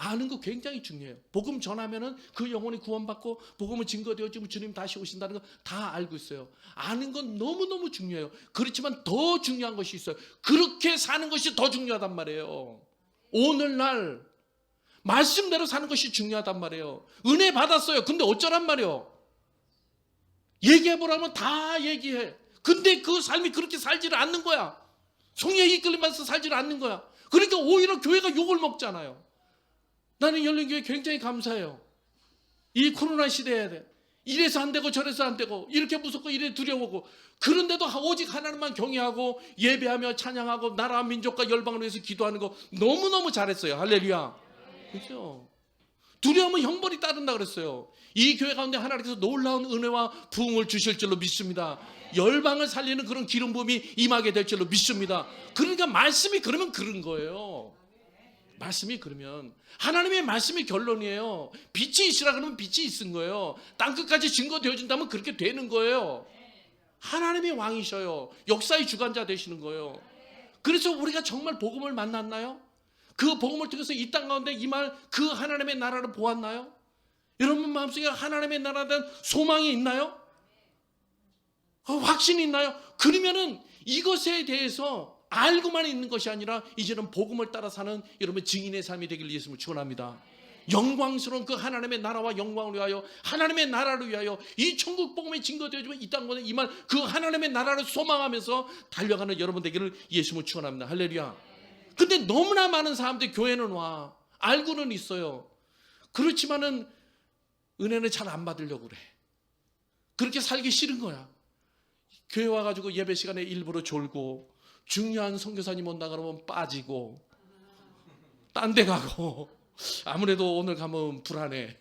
아는 거 굉장히 중요해요. 복음 전하면은 그 영혼이 구원받고 복음은 증거되어지면 주님 다시 오신다는 거 다 알고 있어요. 아는 건 너무너무 중요해요. 그렇지만 더 중요한 것이 있어요. 그렇게 사는 것이 더 중요하단 말이에요. 오늘날 말씀대로 사는 것이 중요하단 말이에요. 은혜 받았어요. 근데 어쩌란 말이에요. 얘기해보라면 다 얘기해. 근데 그 삶이 그렇게 살지를 않는 거야. 성령에 이끌리면서 살지를 않는 거야. 그러니까 오히려 교회가 욕을 먹잖아요. 나는 열린교회 굉장히 감사해요. 이 코로나 시대에 이래서 안 되고 저래서 안 되고 이렇게 무섭고 이래 두려워고, 그런데도 오직 하나님만 경외하고 예배하며 찬양하고 나라와 민족과 열방을 위해서 기도하는 거 너무너무 잘했어요. 할렐루야. 그렇죠? 두려움은 형벌이 따른다 그랬어요. 이 교회 가운데 하나님께서 놀라운 은혜와 부흥을 주실 줄로 믿습니다. 열방을 살리는 그런 기름 부음이 임하게 될 줄로 믿습니다. 그러니까 말씀이 그러면 그런 거예요. 말씀이 그러면 하나님의 말씀이 결론이에요. 빛이 있으라 그러면 빛이 있은 거예요. 땅끝까지 증거되어진다면 그렇게 되는 거예요. 하나님이 왕이셔요. 역사의 주관자 되시는 거예요. 그래서 우리가 정말 복음을 만났나요? 그 복음을 통해서 이 땅 가운데 임할 그 하나님의 나라를 보았나요? 여러분 마음속에 하나님의 나라에 대한 소망이 있나요? 확신이 있나요? 그러면은 이것에 대해서 알고만 있는 것이 아니라 이제는 복음을 따라 사는 여러분 증인의 삶이 되길 예수님을 축원합니다. 영광스러운 그 하나님의 나라와 영광을 위하여, 하나님의 나라를 위하여 이 천국 복음의 증거되어지면 이 땅에 임할 그 하나님의 나라를 소망하면서 달려가는 여러분 되기를 예수님을 축원합니다. 할렐루야. 근데 너무나 많은 사람들이 교회는 와, 알고는 있어요. 그렇지만은 은혜는 잘 안 받으려고 그래. 그렇게 살기 싫은 거야. 교회 와가지고 예배 시간에 일부러 졸고, 중요한 선교사님 온다 그러면 빠지고, 딴 데 가고, 아무래도 오늘 가면 불안해.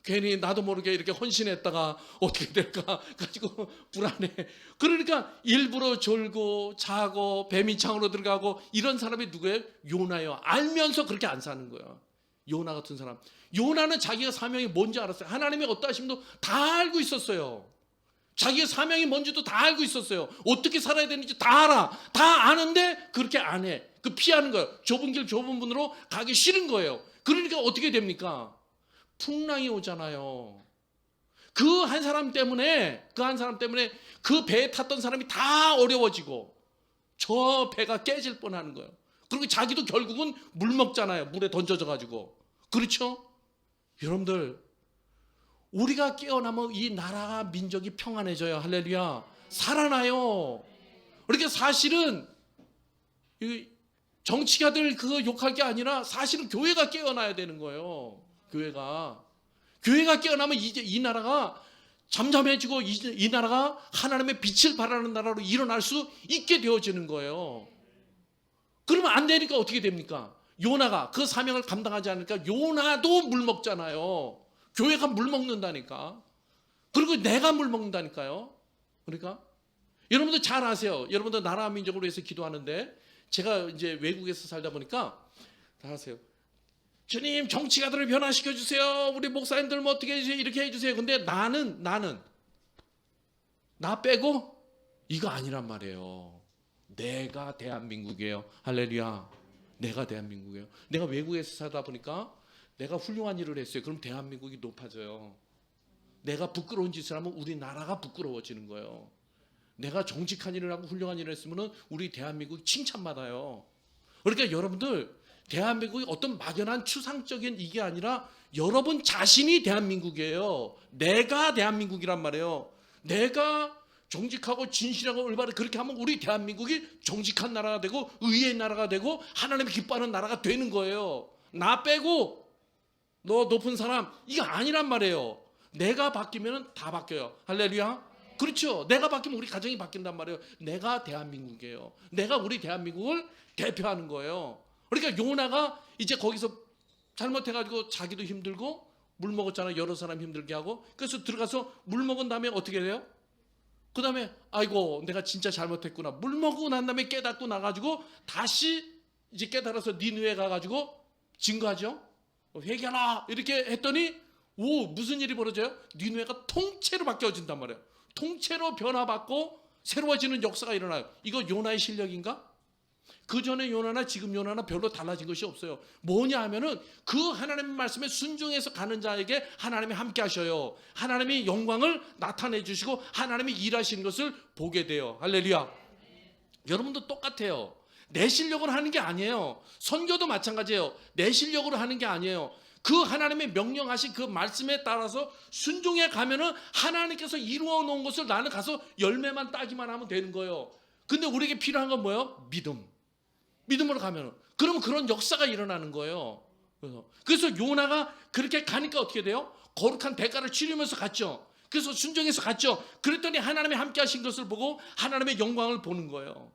괜히 나도 모르게 이렇게 헌신했다가 어떻게 될까 가지고 불안해. 그러니까 일부러 졸고 자고 배민창으로 들어가고, 이런 사람이 누구예요? 요나예요. 알면서 그렇게 안 사는 거야. 요나 같은 사람. 요나는 자기가 사명이 뭔지 알았어요. 하나님의 어떠하심도 다 알고 있었어요. 자기의 사명이 뭔지도 다 알고 있었어요. 어떻게 살아야 되는지 다 알아. 다 아는데 그렇게 안 해. 그 피하는 거예요. 좁은 길 좁은 문으로 가기 싫은 거예요. 그러니까 어떻게 됩니까? 풍랑이 오잖아요. 그 한 사람 때문에 그 배에 탔던 사람이 다 어려워지고 저 배가 깨질 뻔하는 거예요. 그리고 자기도 결국은 물 먹잖아요. 물에 던져져 가지고. 그렇죠? 여러분들, 우리가 깨어나면 이 나라가 민족이 평안해져요. 할렐루야. 살아나요. 그러니까 사실은 정치가들 그거 욕할 게 아니라 사실은 교회가 깨어나야 되는 거예요. 교회가 깨어나면 이제 이 나라가 잠잠해지고 이 나라가 하나님의 빛을 발하는 나라로 일어날 수 있게 되어지는 거예요. 그러면 안 되니까 어떻게 됩니까? 요나가 그 사명을 감당하지 않으니까 요나도 물 먹잖아요. 교회가 물 먹는다니까. 그리고 내가 물 먹는다니까요. 그러니까 여러분들 잘 아세요. 여러분들 나라 민족을 위해서 기도하는데, 제가 이제 외국에서 살다 보니까 다 아세요. 주님, 정치가들을 변화시켜 주세요. 우리 목사님들 뭐 어떻게 해주세요. 이렇게 해주세요. 근데 나는 나 빼고 이거 아니란 말이에요. 내가 대한민국이에요. 할렐루야. 내가 대한민국이에요. 내가 외국에서 살다 보니까 내가 훌륭한 일을 했어요. 그럼 대한민국이 높아져요. 내가 부끄러운 짓을 하면 우리나라가 부끄러워지는 거예요. 내가 정직한 일을 하고 훌륭한 일을 했으면 우리 대한민국이 칭찬받아요. 그러니까 여러분들, 대한민국이 어떤 막연한 추상적인 이게 아니라 여러분 자신이 대한민국이에요. 내가 대한민국이란 말이에요. 내가 정직하고 진실하고 올바르게 그렇게 하면 우리 대한민국이 정직한 나라가 되고 의의 나라가 되고 하나님이 기뻐하는 나라가 되는 거예요. 나 빼고 너 높은 사람 이거 아니란 말이에요. 내가 바뀌면 다 바뀌어요. 할렐루야. 그렇죠. 내가 바뀌면 우리 가정이 바뀐단 말이에요. 내가 대한민국이에요. 내가 우리 대한민국을 대표하는 거예요. 그러니까 요나가 이제 거기서 잘못해가지고 자기도 힘들고 물 먹었잖아요. 여러 사람 힘들게 하고. 그래서 들어가서 물 먹은 다음에 어떻게 돼요? 그 다음에 아이고 내가 진짜 잘못했구나. 물 먹고 난 다음에 깨닫고 나가지고 다시 이제 깨달아서 니느웨 가가지고 증거하죠. 회개하라 이렇게 했더니 오 무슨 일이 벌어져요? 니느웨가 통째로 바뀌어진단 말이에요. 통째로 변화받고 새로워지는 역사가 일어나요. 이거 요나의 실력인가? 그 전에 요나나 지금 요나나 별로 달라진 것이 없어요. 뭐냐 하면은 그 하나님의 말씀에 순종해서 가는 자에게 하나님이 함께 하셔요. 하나님이 영광을 나타내 주시고 하나님이 일하시는 것을 보게 돼요. 할렐루야. 여러분도 똑같아요. 내 실력으로 하는 게 아니에요. 선교도 마찬가지예요. 내 실력으로 하는 게 아니에요. 그 하나님의 명령하신 그 말씀에 따라서 순종해 가면은 하나님께서 이루어 놓은 것을 나는 가서 열매만 따기만 하면 되는 거예요. 근데 우리에게 필요한 건 뭐예요? 믿음. 믿음으로 가면은 그러면 그런 역사가 일어나는 거예요. 그래서 요나가 그렇게 가니까 어떻게 돼요? 거룩한 대가를 치르면서 갔죠. 그래서 순종해서 갔죠. 그랬더니 하나님이 함께 하신 것을 보고 하나님의 영광을 보는 거예요.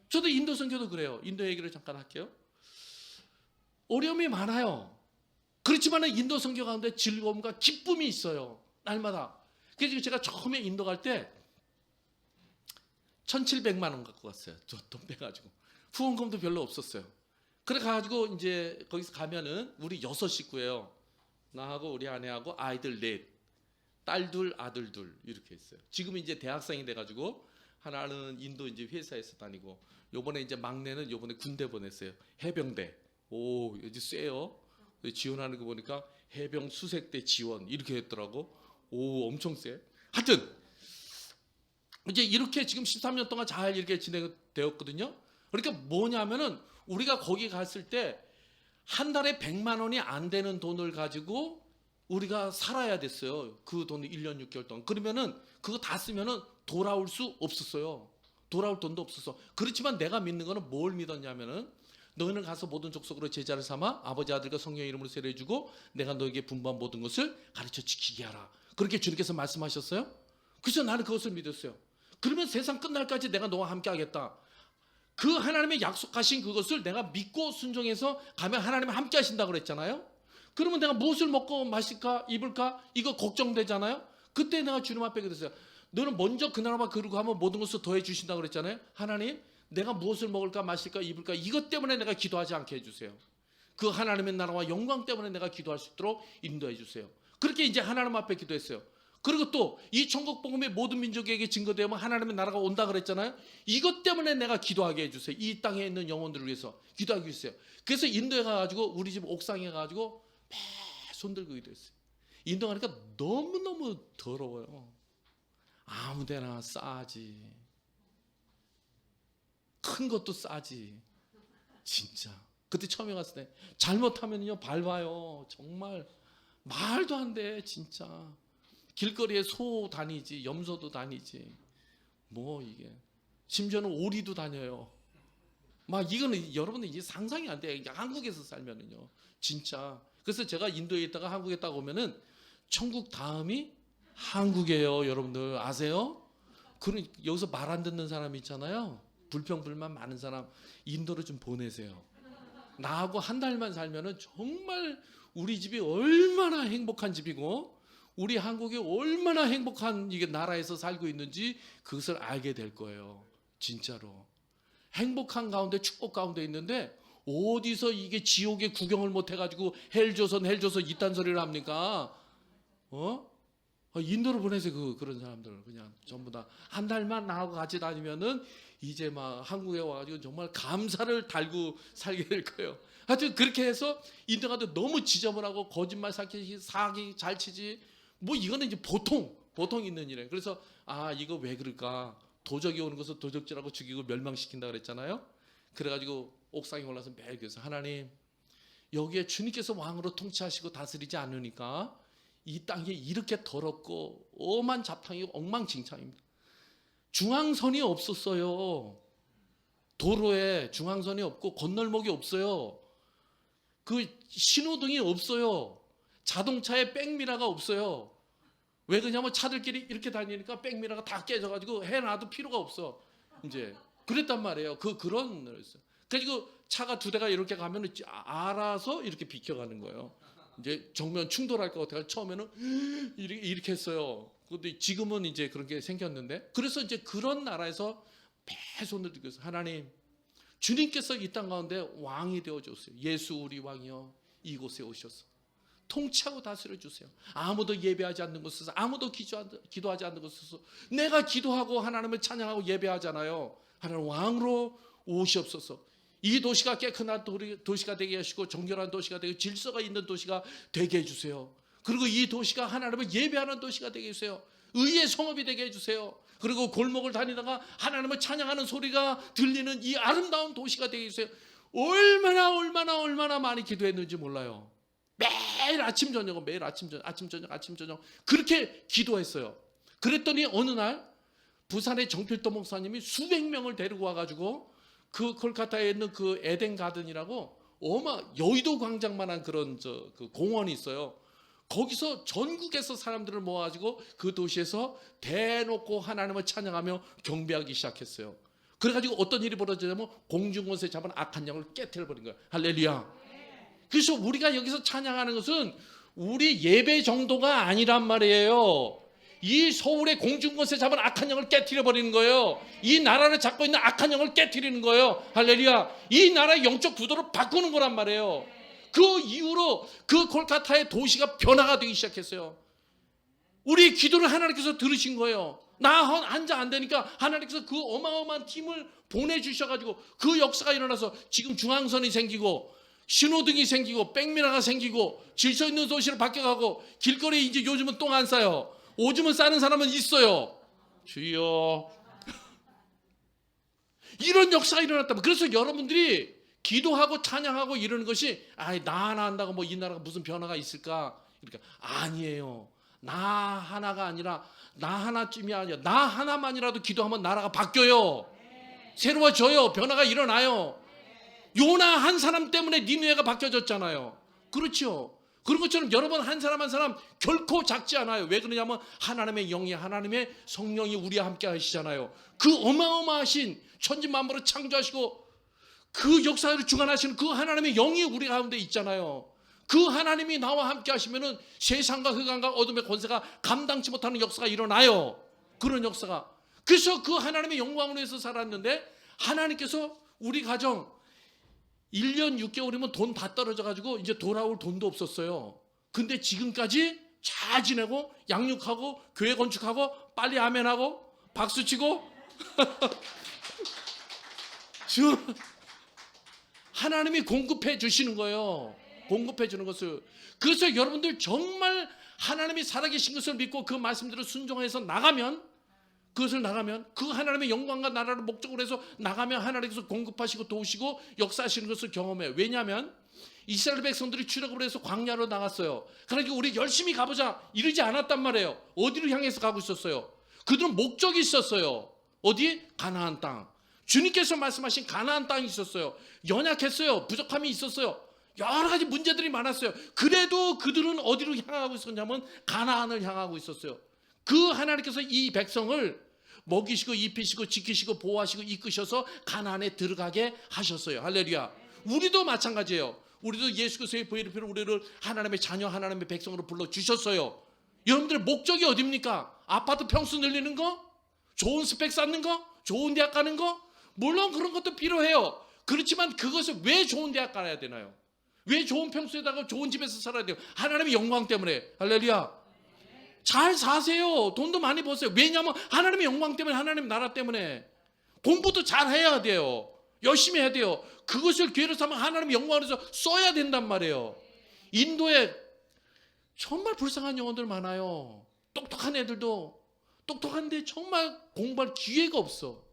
저도 인도 선교도 그래요. 인도 얘기를 잠깐 할게요. 어려움이 많아요. 그렇지만 인도 선교 가운데 즐거움과 기쁨이 있어요. 날마다. 그래서 제가 처음에 인도 갈 때 1,700만 원 갖고 갔어요. 저 돈 빼가지고. 후원금도 별로 없었어요. 그래 가지고 이제 거기서 가면은 우리 6식구예요. 나하고 우리 아내하고 아이들 4, 딸 2, 아들 2 이렇게 있어요. 지금 이제 대학생이 돼가지고 하나는 인도 이제 회사에서 다니고 요번에 이제 막내는 요번에 군대 보냈어요. 해병대. 오 이제 쎄요. 지원하는 거 보니까 해병 수색대 지원 이렇게 했더라고. 오 엄청 쎄. 하여튼 이제 이렇게 지금 13년 동안 잘 이렇게 진행되었거든요. 그러니까 뭐냐면은 우리가 거기 갔을 때 한 달에 100만 원이 안 되는 돈을 가지고 우리가 살아야 됐어요. 그 돈을 1년 6개월 동안. 그러면은 그거 다 쓰면은 돌아올 수 없었어요. 돌아올 돈도 없었어. 그렇지만 내가 믿는 거는 뭘 믿었냐면은 너희는 가서 모든 족속으로 제자를 삼아 아버지 아들과 성령의 이름으로 세례주고 내가 너에게 분부한 모든 것을 가르쳐 지키게 하라. 그렇게 주님께서 말씀하셨어요. 그래서 나는 그것을 믿었어요. 그러면 세상 끝날까지 내가 너와 함께 하겠다. 그 하나님의 약속하신 그것을 내가 믿고 순종해서 가면 하나님이 함께 하신다고 그랬잖아요. 그러면 내가 무엇을 먹고 마실까 입을까 이거 걱정되잖아요. 그때 내가 주님 앞에 그랬어요. 너는 먼저 그 나라만 그러고 하면 모든 것을 더해 주신다고 그랬잖아요. 하나님 내가 무엇을 먹을까 마실까 입을까 이것 때문에 내가 기도하지 않게 해주세요. 그 하나님의 나라와 영광 때문에 내가 기도할 수 있도록 인도해 주세요. 그렇게 이제 하나님 앞에 기도했어요. 그리고 또 이 천국 복음이 모든 민족에게 증거되면 하나님의 나라가 온다 그랬잖아요. 이것 때문에 내가 기도하게 해주세요. 이 땅에 있는 영혼들을 위해서 기도하기 위해서요. 그래서 인도에 가가지고 우리 집 옥상에 가가지고 매 손들고 기도했어요. 인도 가니까 너무너무 더러워요. 아무데나 싸지. 큰 것도 싸지. 진짜. 그때 처음에 갔을 때 잘못하면요 밟아요. 정말 말도 안 돼 진짜. 길거리에 소 다니지 염소도 다니지 뭐 이게 심지어는 오리도 다녀요. 막 이거는 여러분들 이게 상상이 안 돼. 한국에서 살면은요 진짜. 그래서 제가 인도에 있다가 한국에 딱 오면은 천국 다음이 한국이에요. 여러분들 아세요? 그런 여기서 말 안 듣는 사람 있잖아요. 불평불만 많은 사람 인도로 좀 보내세요. 나하고 한 달만 살면은 정말 우리 집이 얼마나 행복한 집이고 우리 한국이 얼마나 행복한 이게 나라에서 살고 있는지 그것을 알게 될 거예요. 진짜로. 행복한 가운데 축복 가운데 있는데 어디서 이게 지옥의 구경을 못 해가지고 헬조선 이딴 소리를 합니까? 인도로 보내세요. 그런 사람들은 그냥 전부 다 한 달만 나하고 같이 다니면은 이제 막 한국에 와가지고 정말 감사를 달고 살게 될 거예요. 하여튼 그렇게 해서 인도 가도 너무 지저분하고 거짓말 사기 잘 치지 뭐 이거는 이제 보통 있는 일이에요. 그래서 이거 왜 그럴까? 도적이 오는 것을 도적질하고 죽이고 멸망시킨다 그랬잖아요. 그래가지고 옥상에 올라서 매일 그래서 하나님 여기에 주님께서 왕으로 통치하시고 다스리지 않으니까 이 땅이 이렇게 더럽고 엄한 잡탕이고 엉망진창입니다. 중앙선이 없었어요. 도로에 중앙선이 없고 건널목이 없어요. 그 신호등이 없어요. 자동차에 백미러가 없어요. 왜 그러냐면 차들끼리 이렇게 다니니까 백미러가 다 깨져가지고 해놔도 필요가 없어. 이제 그랬단 말이에요. 그런 거였어요. 그리고 차가 두 대가 이렇게 가면 알아서 이렇게 비켜가는 거예요. 이제 정면 충돌할 것 같아요. 처음에는 이렇게 했어요. 근데 지금은 이제 그런 게 생겼는데, 그래서 이제 그런 나라에서 매 손을 들고 하나님, 주님께서 이 땅 가운데 왕이 되어 주세요. 예수 우리 왕이여 이곳에 오셔서 통치하고 다스려 주세요. 아무도 예배하지 않는 곳에서, 아무도 기도하지 않는 곳에서 내가 기도하고 하나님을 찬양하고 예배하잖아요. 하나님 왕으로 오시옵소서. 이 도시가 깨끗한 도시가 되게 하시고 정결한 도시가 되고 질서가 있는 도시가 되게 해주세요. 그리고 이 도시가 하나님을 예배하는 도시가 되게 해주세요. 의의 성읍이 되게 해주세요. 그리고 골목을 다니다가 하나님을 찬양하는 소리가 들리는 이 아름다운 도시가 되게 해주세요. 얼마나 많이 기도했는지 몰라요. 매일 아침 저녁 그렇게 기도했어요. 그랬더니 어느 날 부산의 정필도 목사님이 수백 명을 데리고 와가지고 그 콜카타에 있는 그 에덴 가든이라고 여의도 광장만한 그런 그 공원이 있어요. 거기서 전국에서 사람들을 모아가지고 그 도시에서 대놓고 하나님을 찬양하며 경배하기 시작했어요. 그래가지고 어떤 일이 벌어지냐면 공중권세 잡은 악한 영을 깨트려버린 거예요. 할렐루야. 그래서 우리가 여기서 찬양하는 것은 우리 예배 정도가 아니란 말이에요. 이 서울의 공중권세 잡은 악한 영을 깨트려버리는 거예요. 이 나라를 잡고 있는 악한 영을 깨트리는 거예요. 할렐루야. 이 나라의 영적 구도를 바꾸는 거란 말이에요. 그 이후로 그 콜카타의 도시가 변화가 되기 시작했어요. 우리 기도를 하나님께서 들으신 거예요. 나 한자 안 되니까 하나님께서 그 어마어마한 팀을 보내주셔가지고 그 역사가 일어나서 지금 중앙선이 생기고 신호등이 생기고 백미러가 생기고 질서 있는 도시로 바뀌어가고 길거리에 이제 요즘은 똥 안 싸요. 오줌은 싸는 사람은 있어요. 주여. 이런 역사가 일어났다면, 그래서 여러분들이 기도하고 찬양하고 이러는 것이 나 하나 한다고 뭐 이 나라가 무슨 변화가 있을까? 그러니까 아니에요. 나 하나가 아니라 나 하나쯤이 아니라 나 하나만이라도 기도하면 나라가 바뀌어요. 새로워져요. 변화가 일어나요. 요나 한 사람 때문에 니느웨가 바뀌어졌잖아요. 그렇죠. 그런 것처럼 여러분 한 사람 한 사람 결코 작지 않아요. 왜 그러냐면 하나님의 영이, 하나님의 성령이 우리와 함께 하시잖아요. 그 어마어마하신 천지만물을 창조하시고 그 역사를 주관하시는 그 하나님의 영이 우리 가운데 있잖아요. 그 하나님이 나와 함께 하시면은 세상과 흑암과 어둠의 권세가 감당치 못하는 역사가 일어나요. 그런 역사가. 그래서 그 하나님의 영광을 위해서 살았는데 하나님께서 우리 가정 1년 6개월이면 돈 다 떨어져가지고 이제 돌아올 돈도 없었어요. 근데 지금까지 잘 지내고 양육하고 교회 건축하고 빨리 아멘하고 박수치고 하나님이 공급해 주시는 거예요. 공급해 주는 것을. 그래서 여러분들 정말 하나님이 살아계신 것을 믿고 그 말씀대로 순종해서 나가면, 그것을 나가면, 그 하나님의 영광과 나라를 목적으로 해서 나가면 하나님께서 공급하시고 도우시고 역사하시는 것을 경험해요. 왜냐하면 이스라엘 백성들이 출애굽을 해서 광야로 나갔어요. 그러니까 우리 열심히 가보자 이러지 않았단 말이에요. 어디로 향해서 가고 있었어요? 그들은 목적이 있었어요. 어디? 가나안 땅. 주님께서 말씀하신 가나안 땅이 있었어요. 연약했어요. 부족함이 있었어요. 여러 가지 문제들이 많았어요. 그래도 그들은 어디로 향하고 있었냐면 가나안을 향하고 있었어요. 그 하나님께서 이 백성을 먹이시고 입히시고 지키시고 보호하시고 이끄셔서 가나안에 들어가게 하셨어요. 할렐루야. 우리도 마찬가지예요. 우리도 예수 그리스도의 보혈의 피로 우리를 하나님의 자녀, 하나님의 백성으로 불러주셨어요. 여러분들의 목적이 어디입니까? 아파트 평수 늘리는 거? 좋은 스펙 쌓는 거? 좋은 대학 가는 거? 물론 그런 것도 필요해요. 그렇지만 그것을 왜 좋은 대학 가야 되나요? 왜 좋은 평수에다가 좋은 집에서 살아야 돼요? 하나님의 영광 때문에. 할렐루야. 잘 사세요. 돈도 많이 버세요. 왜냐하면 하나님의 영광 때문에, 하나님의 나라 때문에. 공부도 잘 해야 돼요. 열심히 해야 돼요. 그것을 기회로 삼아 하나님의 영광을 위해서 써야 된단 말이에요. 인도에 정말 불쌍한 영혼들 많아요. 똑똑한 애들도 똑똑한데 정말 공부할 기회가 없어.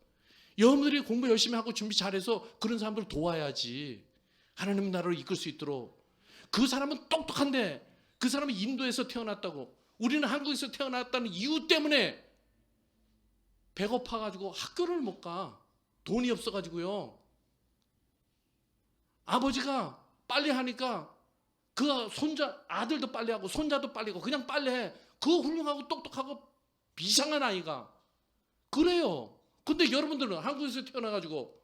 여러분들이 공부 열심히 하고 준비 잘해서 그런 사람들을 도와야지. 하나님 나라를 이끌 수 있도록. 그 사람은 똑똑한데 그 사람은 인도에서 태어났다고, 우리는 한국에서 태어났다는 이유 때문에 배고파가지고 학교를 못 가. 돈이 없어가지고요. 아버지가 빨리 하니까 그 손자, 아들도 빨리 하고 손자도 빨리 하고 그냥 빨리 해. 그 훌륭하고 똑똑하고 비상한 아이가 그래요. 근데 여러분들은 한국에서 태어나가지고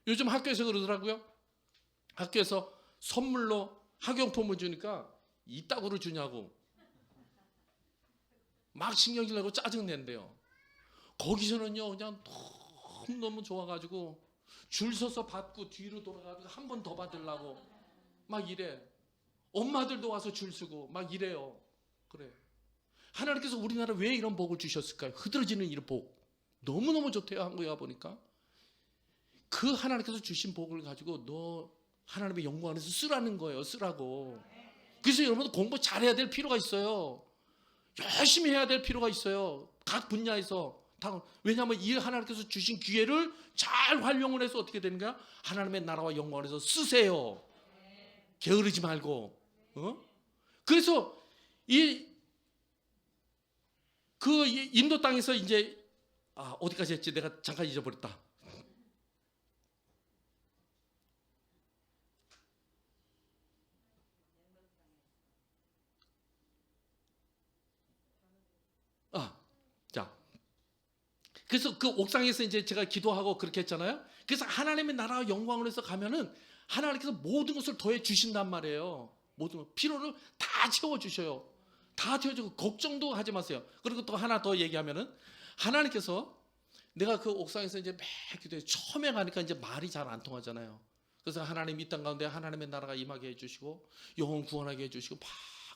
요즘 학교에서 그러더라고요. 학교에서 선물로 학용품을 주니까 이따구로 주냐고 막 신경질 내고 짜증낸대요. 거기서는요 그냥 너무 좋아가지고 줄 서서 받고 뒤로 돌아가지고 한 번 더 받으려고 막 이래. 엄마들도 와서 줄 서고 막 이래요. 그래. 하나님께서 우리나라에 왜 이런 복을 주셨을까요? 흐드러지는 이런 복. 너무너무 좋대요. 한국에 와보니까. 그 하나님께서 주신 복을 가지고 너 하나님의 영광 안에서 쓰라는 거예요. 쓰라고. 그래서 여러분들 공부 잘해야 될 필요가 있어요. 열심히 해야 될 필요가 있어요. 각 분야에서. 왜냐하면 이 하나님께서 주신 기회를 잘 활용을 해서 어떻게 되는가? 하나님의 나라와 영광 안에서 쓰세요. 게으르지 말고. 그래서 그 인도 땅에서 이제 어디까지 했지? 내가 잠깐 잊어버렸다. 자, 그래서 그 옥상에서 이제 제가 기도하고 그렇게 했잖아요. 그래서 하나님의 나라와 영광을 해서 가면은 하나님께서 모든 것을 더해 주신단 말이에요. 모든 것, 필요를 다 채워 주셔요. 다 채워주고 걱정도 하지 마세요. 그리고 또 하나 더 얘기하면은 하나님께서, 내가 그 옥상에서 이제 매 기도해 처음에 가니까 이제 말이 잘 안 통하잖아요. 그래서 하나님 이 땅 가운데 하나님의 나라가 임하게 해주시고 영혼 구원하게 해주시고 막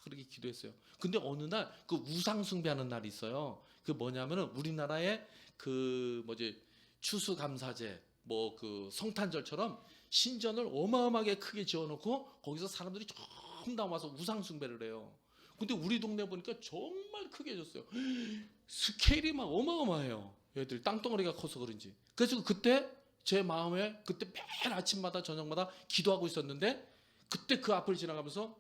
그렇게 기도했어요. 근데 어느 날 그 우상 숭배하는 날이 있어요. 그 뭐냐면은 우리나라의 그 추수감사제 뭐 그 성탄절처럼 신전을 어마어마하게 크게 지어놓고 거기서 사람들이 전부 다 와서 우상 숭배를 해요. 근데 우리 동네 보니까 정말 크게 해줬어요. 스케일이 막 어마어마해요. 얘들 땅덩어리가 커서 그런지. 그래서 그때 제 마음에 그때 매일 아침마다 저녁마다 기도하고 있었는데 그때 그 앞을 지나가면서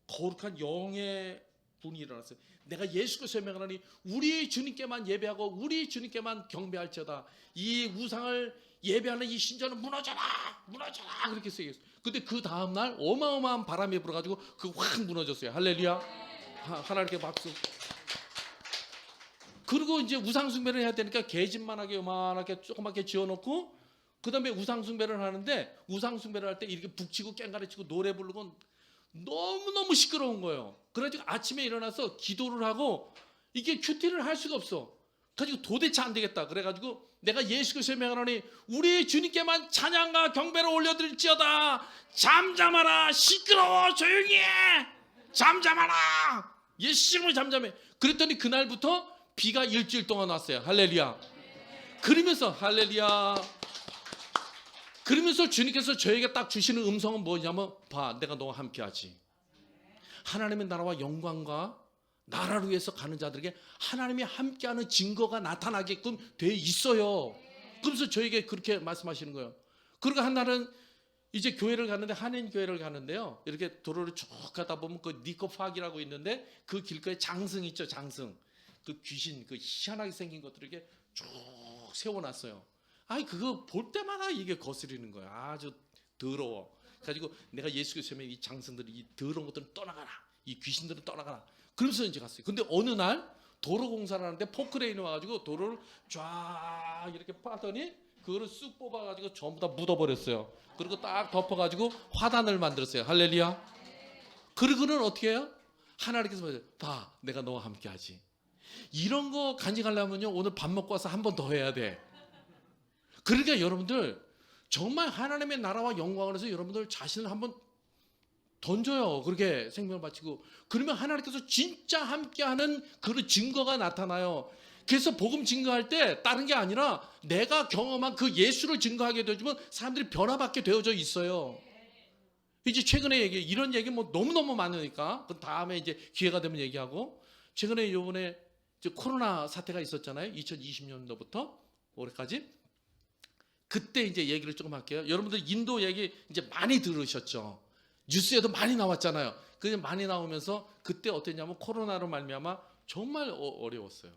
거룩한 영의 분이 일어났어요. 내가 예수께 설명하니 우리 주님께만 예배하고 우리 주님께만 경배할지어다. 이 우상을 예배하는 이 신전은 무너져라, 무너져라 그렇게 쓰였어요. 근데 그 다음 날 어마어마한 바람이 불어가지고 그 확 무너졌어요. 할렐루야. 하나님께 박수. 그리고 이제 우상 숭배를 해야 되니까 계집만하게 요만하게 조그맣게 지어놓고 그 다음에 우상 숭배를 하는데 우상 숭배를 할 때 이렇게 북치고 깽가리치고 노래 부르고 너무너무 시끄러운 거예요. 그래가지고 아침에 일어나서 기도를 하고 이게 큐티를 할 수가 없어. 그래가지고 도대체 안 되겠다. 그래가지고 내가 예수께 설명하노니 우리 주님께만 찬양과 경배를 올려드릴지어다. 잠잠하라. 시끄러워. 조용히 해. 잠잠하라. 예수님을 잠잠해. 그랬더니 그날부터 비가 일주일 동안 왔어요. 할렐루야. 그러면서 할렐루야. 그러면서 주님께서 저에게 딱 주시는 음성은 뭐냐면 봐, 내가 너와 함께하지. 하나님의 나라와 영광과 나라를 위해서 가는 자들에게 하나님이 함께하는 증거가 나타나게끔 돼 있어요. 그러면서 저에게 그렇게 말씀하시는 거예요. 그리고 한 날은 이제 교회를 갔는데 한인 교회를 가는데요. 이렇게 도로를 쭉 가다 보면 그 니코팍이라고 있는데 그 길가에 장승 있죠, 장승. 그 귀신, 그 희한하게 생긴 것들에게 쭉 세워놨어요. 아니 그거 볼 때마다 이게 거스리는 거야. 아주 더러워. 가지고 내가 예수께서 설명해 이 장승들이 이 더러운 것들은 떠나가라. 이 귀신들은 떠나가라. 그러면서 이제 갔어요. 근데 어느 날 도로 공사를 하는데 포크레인이 와가지고 도로를 쫙 이렇게 파더니 그거를 쑥 뽑아가지고 전부 다 묻어버렸어요. 그리고 딱 덮어가지고 화단을 만들었어요. 할렐루야. 그리고는 어떻게 해요? 하나님께서 봐, 내가 너와 함께하지. 이런 거 간직하려면요 오늘 밥 먹고 와서 한 번 더 해야 돼. 그러니까 여러분들 정말 하나님의 나라와 영광을 해서 여러분들 자신을 한번 던져요. 그렇게 생명을 바치고. 그러면 하나님께서 진짜 함께하는 그런 증거가 나타나요. 그래서 복음 증거할 때 다른 게 아니라 내가 경험한 그 예수를 증거하게 되어주면 사람들이 변화받게 되어져 있어요. 이제 최근에 이런 얘기 뭐 너무너무 많으니까 그 다음에 이제 기회가 되면 얘기하고, 최근에 요번에 이제 코로나 사태가 있었잖아요. 2020년도부터 올해까지. 그때 이제 얘기를 조금 할게요. 여러분들 인도 얘기 이제 많이 들으셨죠. 뉴스에도 많이 나왔잖아요. 그냥 많이 나오면서 그때 어땠냐면 코로나로 말미암아 정말 어려웠어요.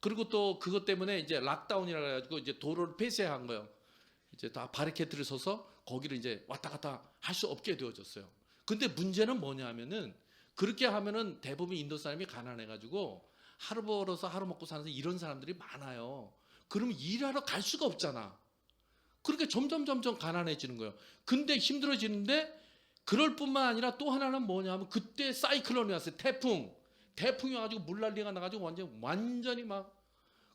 그리고 또 그것 때문에 이제 락다운이라 해가지고 이제 도로를 폐쇄한 거예요. 이제 다 바리케이트를 서서 거기를 이제 왔다 갔다 할 수 없게 되어졌어요. 근데 문제는 뭐냐면은 그렇게 하면은 대부분 인도 사람이 가난해가지고 하루 벌어서 하루 먹고 사는 이런 사람들이 많아요. 그럼 일하러 갈 수가 없잖아. 그렇게 점점 가난해지는 거예요. 근데 힘들어지는데 그럴 뿐만 아니라 또 하나는 뭐냐면 그때 사이클론이 왔어요. 태풍이 와가지고 물난리가 나가지고 완전히 막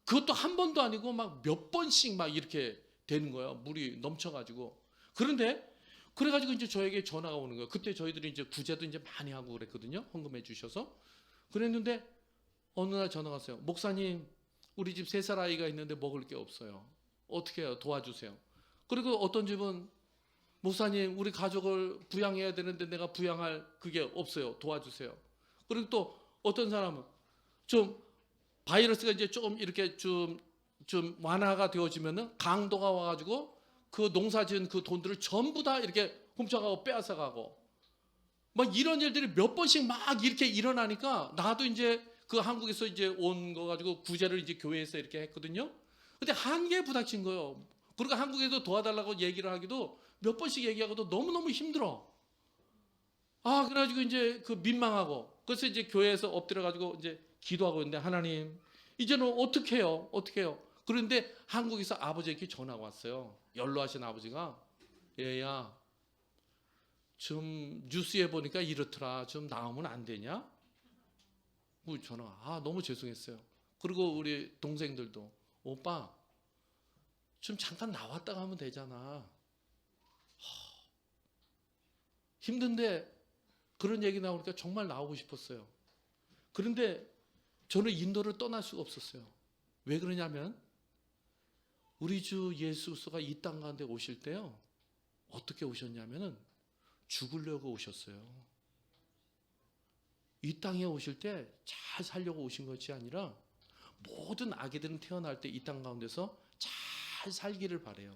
그것도 한 번도 아니고 막 몇 번씩 막 이렇게 되는 거예요. 물이 넘쳐가지고. 그런데 그래가지고 이제 저에게 전화가 오는 거예요. 그때 저희들이 이제 구제도 이제 많이 하고 그랬거든요. 헌금해 주셔서. 그랬는데 어느 날 전화가 왔어요. 목사님, 우리 집 3살 아이가 있는데 먹을 게 없어요. 어떻게 해요? 도와주세요. 그리고 어떤 집은 목사님, 우리 가족을 부양해야 되는데 내가 부양할 그게 없어요. 도와주세요. 그리고 또 어떤 사람은 좀 바이러스가 이제 조금 이렇게 좀 완화가 되어지면은 강도가 와가지고 그 농사 지은 그 돈들을 전부 다 이렇게 훔쳐가고 빼앗아가고 막 이런 일들이 몇 번씩 막 이렇게 일어나니까 나도 이제 그 한국에서 이제 온 거 가지고 구제를 이제 교회에서 이렇게 했거든요. 근데 한계에 부닥친 거예요. 그러니까 한국에서 도와달라고 얘기를 하기도 몇 번씩 얘기하고도 너무너무 힘들어. 아, 그래가지고 이제 그 민망하고. 그래서 이제 교회에서 엎드려가지고 이제 기도하고 있는데 하나님, 이제는 어떻게 해요? 어떻게 해요? 그런데 한국에서 아버지에게 전화가 왔어요. 연로하신 아버지가, 얘야, 좀 뉴스에 보니까 이렇더라. 좀 나오면 안 되냐? 그 전화가, 너무 죄송했어요. 그리고 우리 동생들도, 오빠, 좀 잠깐 나왔다가 하면 되잖아. 힘든데 그런 얘기 나오니까 정말 나오고 싶었어요. 그런데 저는 인도를 떠날 수가 없었어요. 왜 그러냐면 우리 주 예수 그리스도가 이 땅 가운데 오실 때요. 어떻게 오셨냐면은 죽으려고 오셨어요. 이 땅에 오실 때 잘 살려고 오신 것이 아니라 모든 아기들은 태어날 때 이 땅 가운데서 잘 살기를 바래요.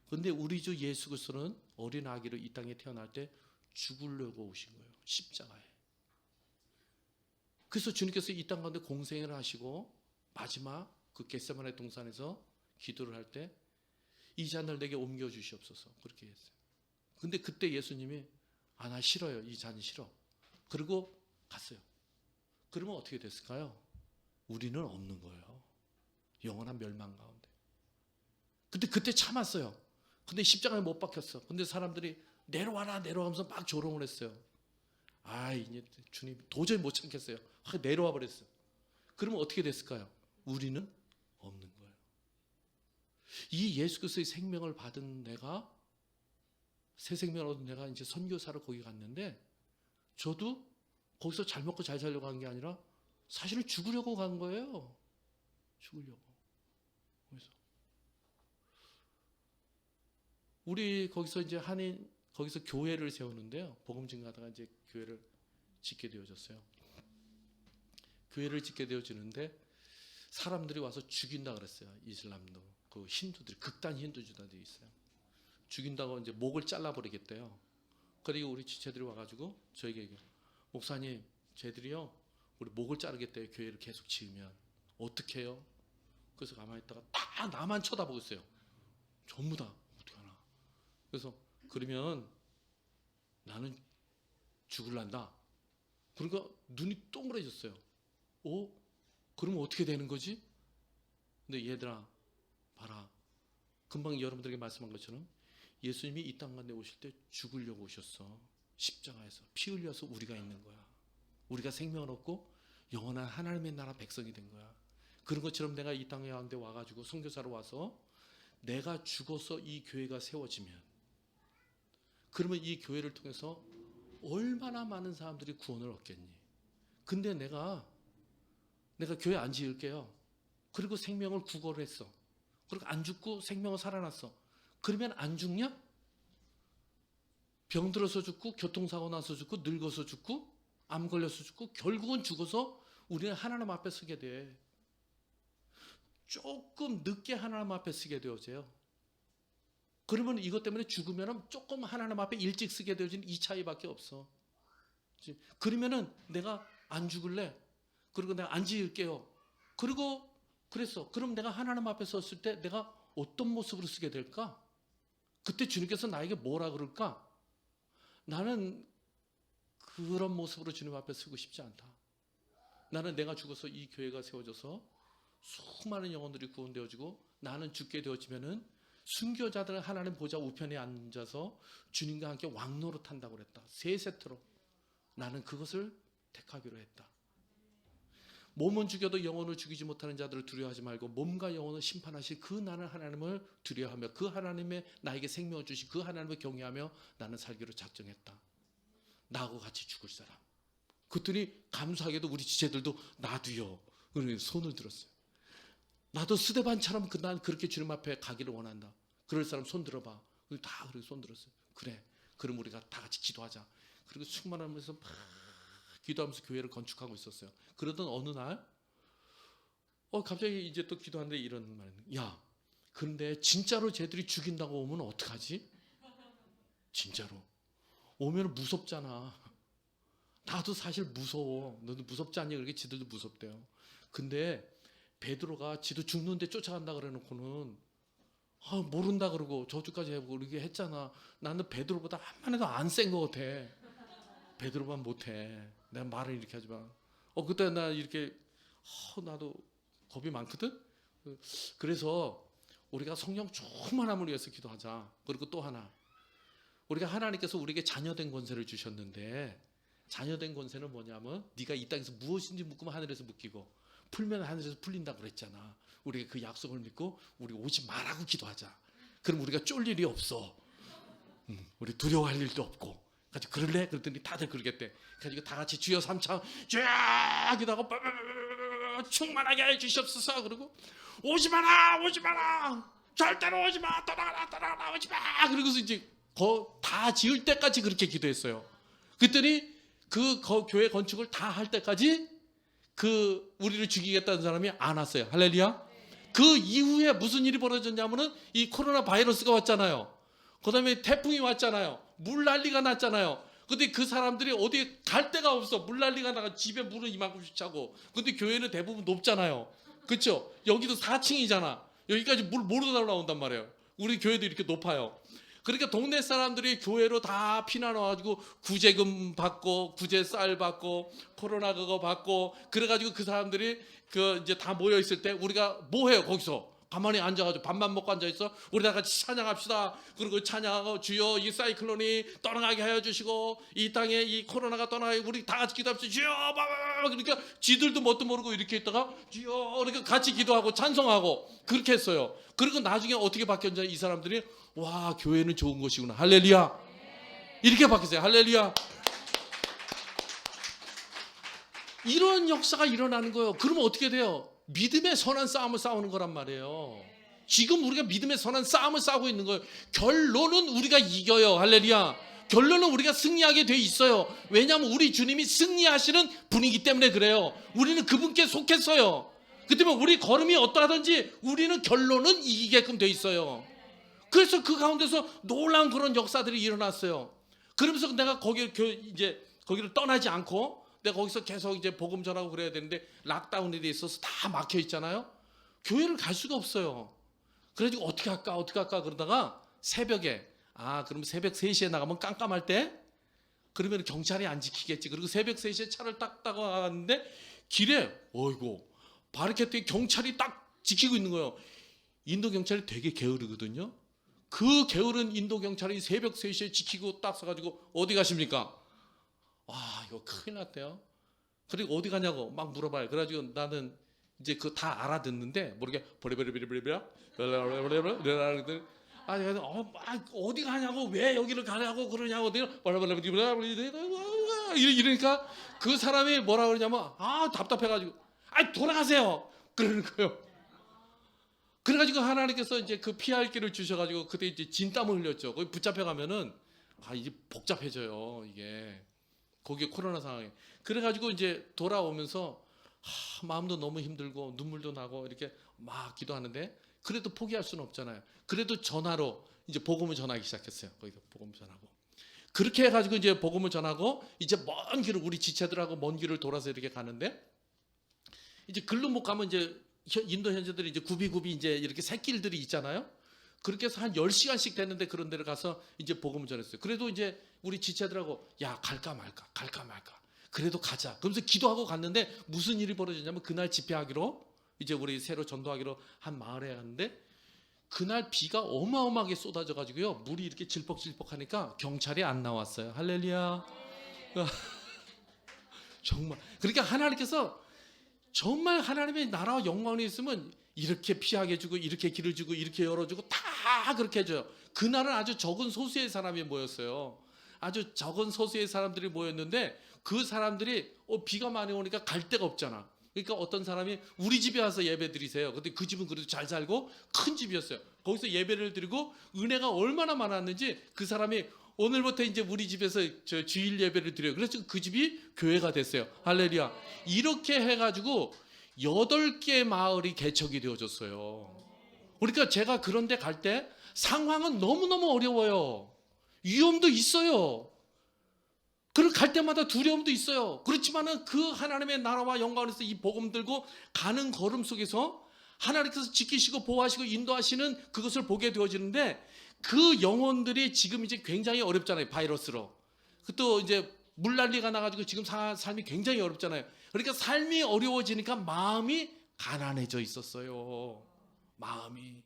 그런데 우리 주 예수 그리스도는 어린 아기로 이 땅에 태어날 때 죽으려고 오신 거예요. 십자가에. 그래서 주님께서 이 땅 가운데 공생을 하시고 마지막 그 겟세마네 동산에서 기도를 할 때 이 잔을 내게 옮겨 주시옵소서 그렇게 했어요. 근데 그때 예수님이 나 싫어요. 이 잔이 싫어. 그리고 갔어요. 그러면 어떻게 됐을까요? 우리는 없는 거예요. 영원한 멸망 가운데. 근데 그때 참았어요. 근데 십자가에 못 박혔어. 근데 사람들이 내려와라 내려가면서 막 조롱을 했어요. 이제 주님 도저히 못 참겠어요. 내려와 버렸어요. 그러면 어떻게 됐을까요? 우리는 없는 거예요. 이 예수 그리스도의 생명을 받은 내가, 새 생명을 얻은 내가 이제 선교사로 거기 갔는데 저도 거기서 잘 먹고 잘 살려고 한 게 아니라 사실은 죽으려고 간 거예요. 죽으려고. 그래서 우리 거기서 이제 거기서 교회를 세우는데요. 복음 증거하다가 이제 교회를 짓게 되어졌어요. 교회를 짓게 되어지는데 사람들이 와서 죽인다 그랬어요. 이슬람도 그 힌두들이 극단 힌두주의자들이 있어요. 죽인다고 이제 목을 잘라버리겠대요. 그리고 우리 지체들이 와가지고 저에게 얘기해요. 목사님, 쟤들이요 우리 목을 자르겠대요. 교회를 계속 지으면 어떻게 해요? 그래서 가만히 있다가 딱 나만 쳐다보고 있어요. 전부 다 어떻게 하나. 그래서 그러면 나는 죽을란다. 그러니까 눈이 동그래졌어요. 그러면 어떻게 되는 거지? 근데 얘들아 봐라. 금방 여러분들에게 말씀한 것처럼 예수님이 이 땅 가운데 오실 때 죽으려고 오셨어. 십자가에서 피 흘려서 우리가 있는 거야. 우리가 생명을 얻고 영원한 하나님의 나라 백성이 된 거야. 그런 것처럼 내가 이 땅 가운데 와가지고 선교사로 와서 내가 죽어서 이 교회가 세워지면 그러면 이 교회를 통해서 얼마나 많은 사람들이 구원을 얻겠니? 근데 내가 교회 안 지을게요. 그리고 생명을 구걸을 했어. 그리고 안 죽고 생명을 살아났어. 그러면 안 죽냐? 병들어서 죽고 교통사고 나서 죽고 늙어서 죽고 암 걸려서 죽고 결국은 죽어서 우리는 하나님 앞에 서게 돼. 조금 늦게 하나님 앞에 서게 되어져요. 그러면 이것 때문에 죽으면 조금 하나님 앞에 일찍 서게 되어지는 이 차이밖에 없어. 그러면은 내가 안 죽을래. 그리고 내가 안 지을게요. 그리고 그랬어. 그럼 내가 하나님 앞에 섰을 때 내가 어떤 모습으로 서게 될까? 그때 주님께서 나에게 뭐라 그럴까? 나는 그런 모습으로 주님 앞에 서고 싶지 않다. 나는 내가 죽어서 이 교회가 세워져서 수많은 영혼들이 구원되어지고 나는 죽게 되어지면은 순교자들 하나님 보좌 우편에 앉아서 주님과 함께 왕노릇 한다고 그랬다. 세 세트로 나는 그것을 택하기로 했다. 몸은 죽여도 영혼을 죽이지 못하는 자들을 두려워하지 말고 몸과 영혼을 심판하실 그 나는 하나님을 두려워하며 그 하나님의 나에게 생명을 주신 그 하나님을 경외하며 나는 살기로 작정했다. 나하고 같이 죽을 사람. 그랬더니 감사하게도 우리 지체들도 나도요. 손을 들었어요. 나도 스데반처럼 난 그렇게 주님 앞에 가기를 원한다. 그럴 사람 손 들어봐. 다 그렇게 손 들었어요. 그래. 그럼 우리가 다 같이 기도하자. 그리고 충만하면서 막 기도하면서 교회를 건축하고 있었어요. 그러던 어느 날 갑자기 이제 또 기도하는데 이런 말이 야, 그런데 진짜로 쟤들이 죽인다고 오면 어떡하지? 진짜로 오면 무섭잖아. 나도 사실 무서워. 너도 무섭지 않니? 그렇게 지들도 무섭대요. 근데 베드로가 지도 죽는데 쫓아간다 그래놓고는 모른다 그러고 저주까지 해보고 이렇게 했잖아. 나는 베드로보다 한만 해도 안 센 것 같아. 베드로만 못해. 내가 말을 이렇게 하지만 그때 나 이렇게 나도 겁이 많거든. 그래서 우리가 성령 충만함을 위해서 기도하자. 그리고 또 하나, 우리가 하나님께서 우리에게 자녀된 권세를 주셨는데 자녀된 권세는 뭐냐면 네가 이 땅에서 무엇인지 묻으면 하늘에서 묻히고 풀면 하늘에서 풀린다고 그랬잖아. 우리가 그 약속을 믿고 우리 오지 말라고 기도하자. 그럼 우리가 쫄 일이 없어. 우리 두려워할 일도 없고. 가지고 그럴래? 그랬더니 다들 그러겠대. 가지고 다 같이 주여 삼창 쫙 기도하고 충만하게 해 주시옵소서. 그리고 오지 마라, 오지 마라, 절대로 오지 마, 떠나가라, 오지 마. 그러고서 이제 다 지을 때까지 그렇게 기도했어요. 그랬더니 그 교회 건축을 다 할 때까지 우리를 죽이겠다는 사람이 안 왔어요. 할렐루야. 그 이후에 무슨 일이 벌어졌냐면은 이 코로나 바이러스가 왔잖아요. 그 다음에 태풍이 왔잖아요. 물 난리가 났잖아요. 근데 그 사람들이 어디 갈 데가 없어. 물 난리가 나가 집에 물은 이만큼씩 차고. 근데 교회는 대부분 높잖아요. 그렇죠? 여기도 4층이잖아. 여기까지 물 모르다 나온단 말이에요. 우리 교회도 이렇게 높아요. 그러니까 동네 사람들이 교회로 다 피난 와가지고 구제금 받고 구제 쌀 받고 코로나 그거 받고 그래가지고 그 사람들이 이제 다 모여 있을 때 우리가 뭐 해요? 거기서 가만히 앉아가지고 밥만 먹고 앉아 있어. 우리 다 같이 찬양합시다. 그리고 찬양하고 주여 이 사이클론이 떠나가게 하여 주시고 이 땅에 이 코로나가 떠나게 우리 다 같이 기도합시다. 주여 그러니까 지들도 뭣도 모르고 이렇게 있다가 주여 그러니까 같이 기도하고 찬송하고 그렇게 했어요. 그리고 나중에 어떻게 바뀌었냐 이 사람들이 와 교회는 좋은 것이구나. 할렐루야. 이렇게 바뀌었어요. 할렐루야. 이런 역사가 일어나는 거예요. 그러면 어떻게 돼요? 믿음의 선한 싸움을 싸우는 거란 말이에요. 지금 우리가 믿음의 선한 싸움을 싸우고 있는 거예요. 결론은 우리가 이겨요. 할렐루야. 결론은 우리가 승리하게 돼 있어요. 왜냐하면 우리 주님이 승리하시는 분이기 때문에 그래요. 우리는 그분께 속했어요. 그 때문에 우리 걸음이 어떠하든지 우리는 결론은 이기게끔 돼 있어요. 그래서 그 가운데서 놀라운 그런 역사들이 일어났어요. 그러면서 내가 거기를 떠나지 않고 내가 거기서 계속 이제 복음 전하고 그래야 되는데 락다운이 돼 있어서 다 막혀 있잖아요. 교회를 갈 수가 없어요. 그래가지고 어떻게 할까 그러다가 새벽에 그럼 새벽 3시에 나가면 깜깜할 때 그러면 경찰이 안 지키겠지. 그리고 새벽 3시에 차를 딱 타고 나갔는데 길에 바리케이트에 경찰이 딱 지키고 있는 거예요. 인도 경찰이 되게 게으르거든요. 그 게으른 인도 경찰이 새벽 3시에 지키고 딱 서가지고 어디 가십니까? 이거 큰일 났대요. 그리고 어디 가냐고 막 물어봐요. 그래가지고 나는 이제 다 알아듣는데 모르게 버리버리버리버리버리 어디 가냐고, 왜 여기를 가냐고 그러냐고, 이러니까 그 사람이 뭐라 그러냐면, 답답해가지고, 돌아가세요. 그러는 거예요. 그래가지고 하나님께서 이제 그 피할 길을 주셔가지고 그때 이제 진땀을 흘렸죠. 거기 붙잡혀가면은 이제 복잡해져요. 이게 거기에 코로나 상황에. 그래가지고 이제 돌아오면서 마음도 너무 힘들고 눈물도 나고 이렇게 막 기도하는데 그래도 포기할 수는 없잖아요. 그래도 전화로 이제 복음을 전하기 시작했어요. 거기서 복음을 전하고 그렇게 해가지고 이제 복음을 전하고 이제 먼 길을 우리 지체들하고 먼 길을 돌아서 이렇게 가는데 이제 글로 못 가면 이제 인도 현지들이 이제 굽이굽이 이제 이렇게 새길들이 있잖아요. 그렇게 해서 한 10시간씩 됐는데 그런 데를 가서 이제 복음을 전했어요. 그래도 이제 우리 지체들하고 갈까 말까. 그래도 가자. 그러면서 기도하고 갔는데 무슨 일이 벌어졌냐면 그날 집회하기로 이제 우리 새로 전도하기로 한 마을에 갔는데 그날 비가 어마어마하게 쏟아져 가지고요. 물이 이렇게 질퍽질퍽하니까 경찰이 안 나왔어요. 할렐루야. 정말. 그러니까 하나님께서 정말 하나님의 나라와 영광이 있으면 이렇게 피하게 해주고 이렇게 길을 주고 이렇게 열어주고 다 그렇게 해줘요. 그날은 아주 적은 소수의 사람이 모였어요. 아주 적은 소수의 사람들이 모였는데 그 사람들이 비가 많이 오니까 갈 데가 없잖아. 그러니까 어떤 사람이 우리 집에 와서 예배 드리세요. 근데 그 집은 그래도 잘 살고 큰 집이었어요. 거기서 예배를 드리고 은혜가 얼마나 많았는지 그 사람이 오늘부터 이제 우리 집에서 저 주일 예배를 드려요. 그래서 그 집이 교회가 됐어요. 할렐루야. 이렇게 해가지고 8개 마을이 개척이 되어졌어요. 그러니까 제가 그런 데 갈 때 상황은 너무너무 어려워요. 위험도 있어요. 그걸 갈 때마다 두려움도 있어요. 그렇지만은 그 하나님의 나라와 영광에서 이 복음 들고 가는 걸음 속에서 하나님께서 지키시고 보호하시고 인도하시는 그것을 보게 되어지는데 그 영혼들이 지금 이제 굉장히 어렵잖아요. 바이러스로. 또 이제 물난리가 나가지고 지금 삶이 굉장히 어렵잖아요. 그러니까 삶이 어려워지니까 마음이 가난해져 있었어요. 마음이.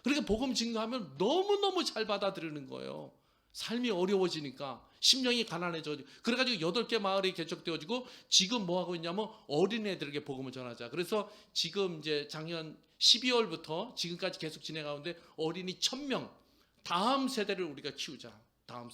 그러니까 복음 증거하면 너무너무 잘 받아들이는 거예요. 삶이 어려워지니까 심령이 가난해져. 그래가지고 8개 마을이 개척되어지고 지금 뭐 하고 있냐면 어린애들에게 복음을 전하자. 그래서 지금 이제 작년 12월부터 지금까지 계속 진행하는데 어린이 1000명 다음 세대를 우리가 키우자. 다음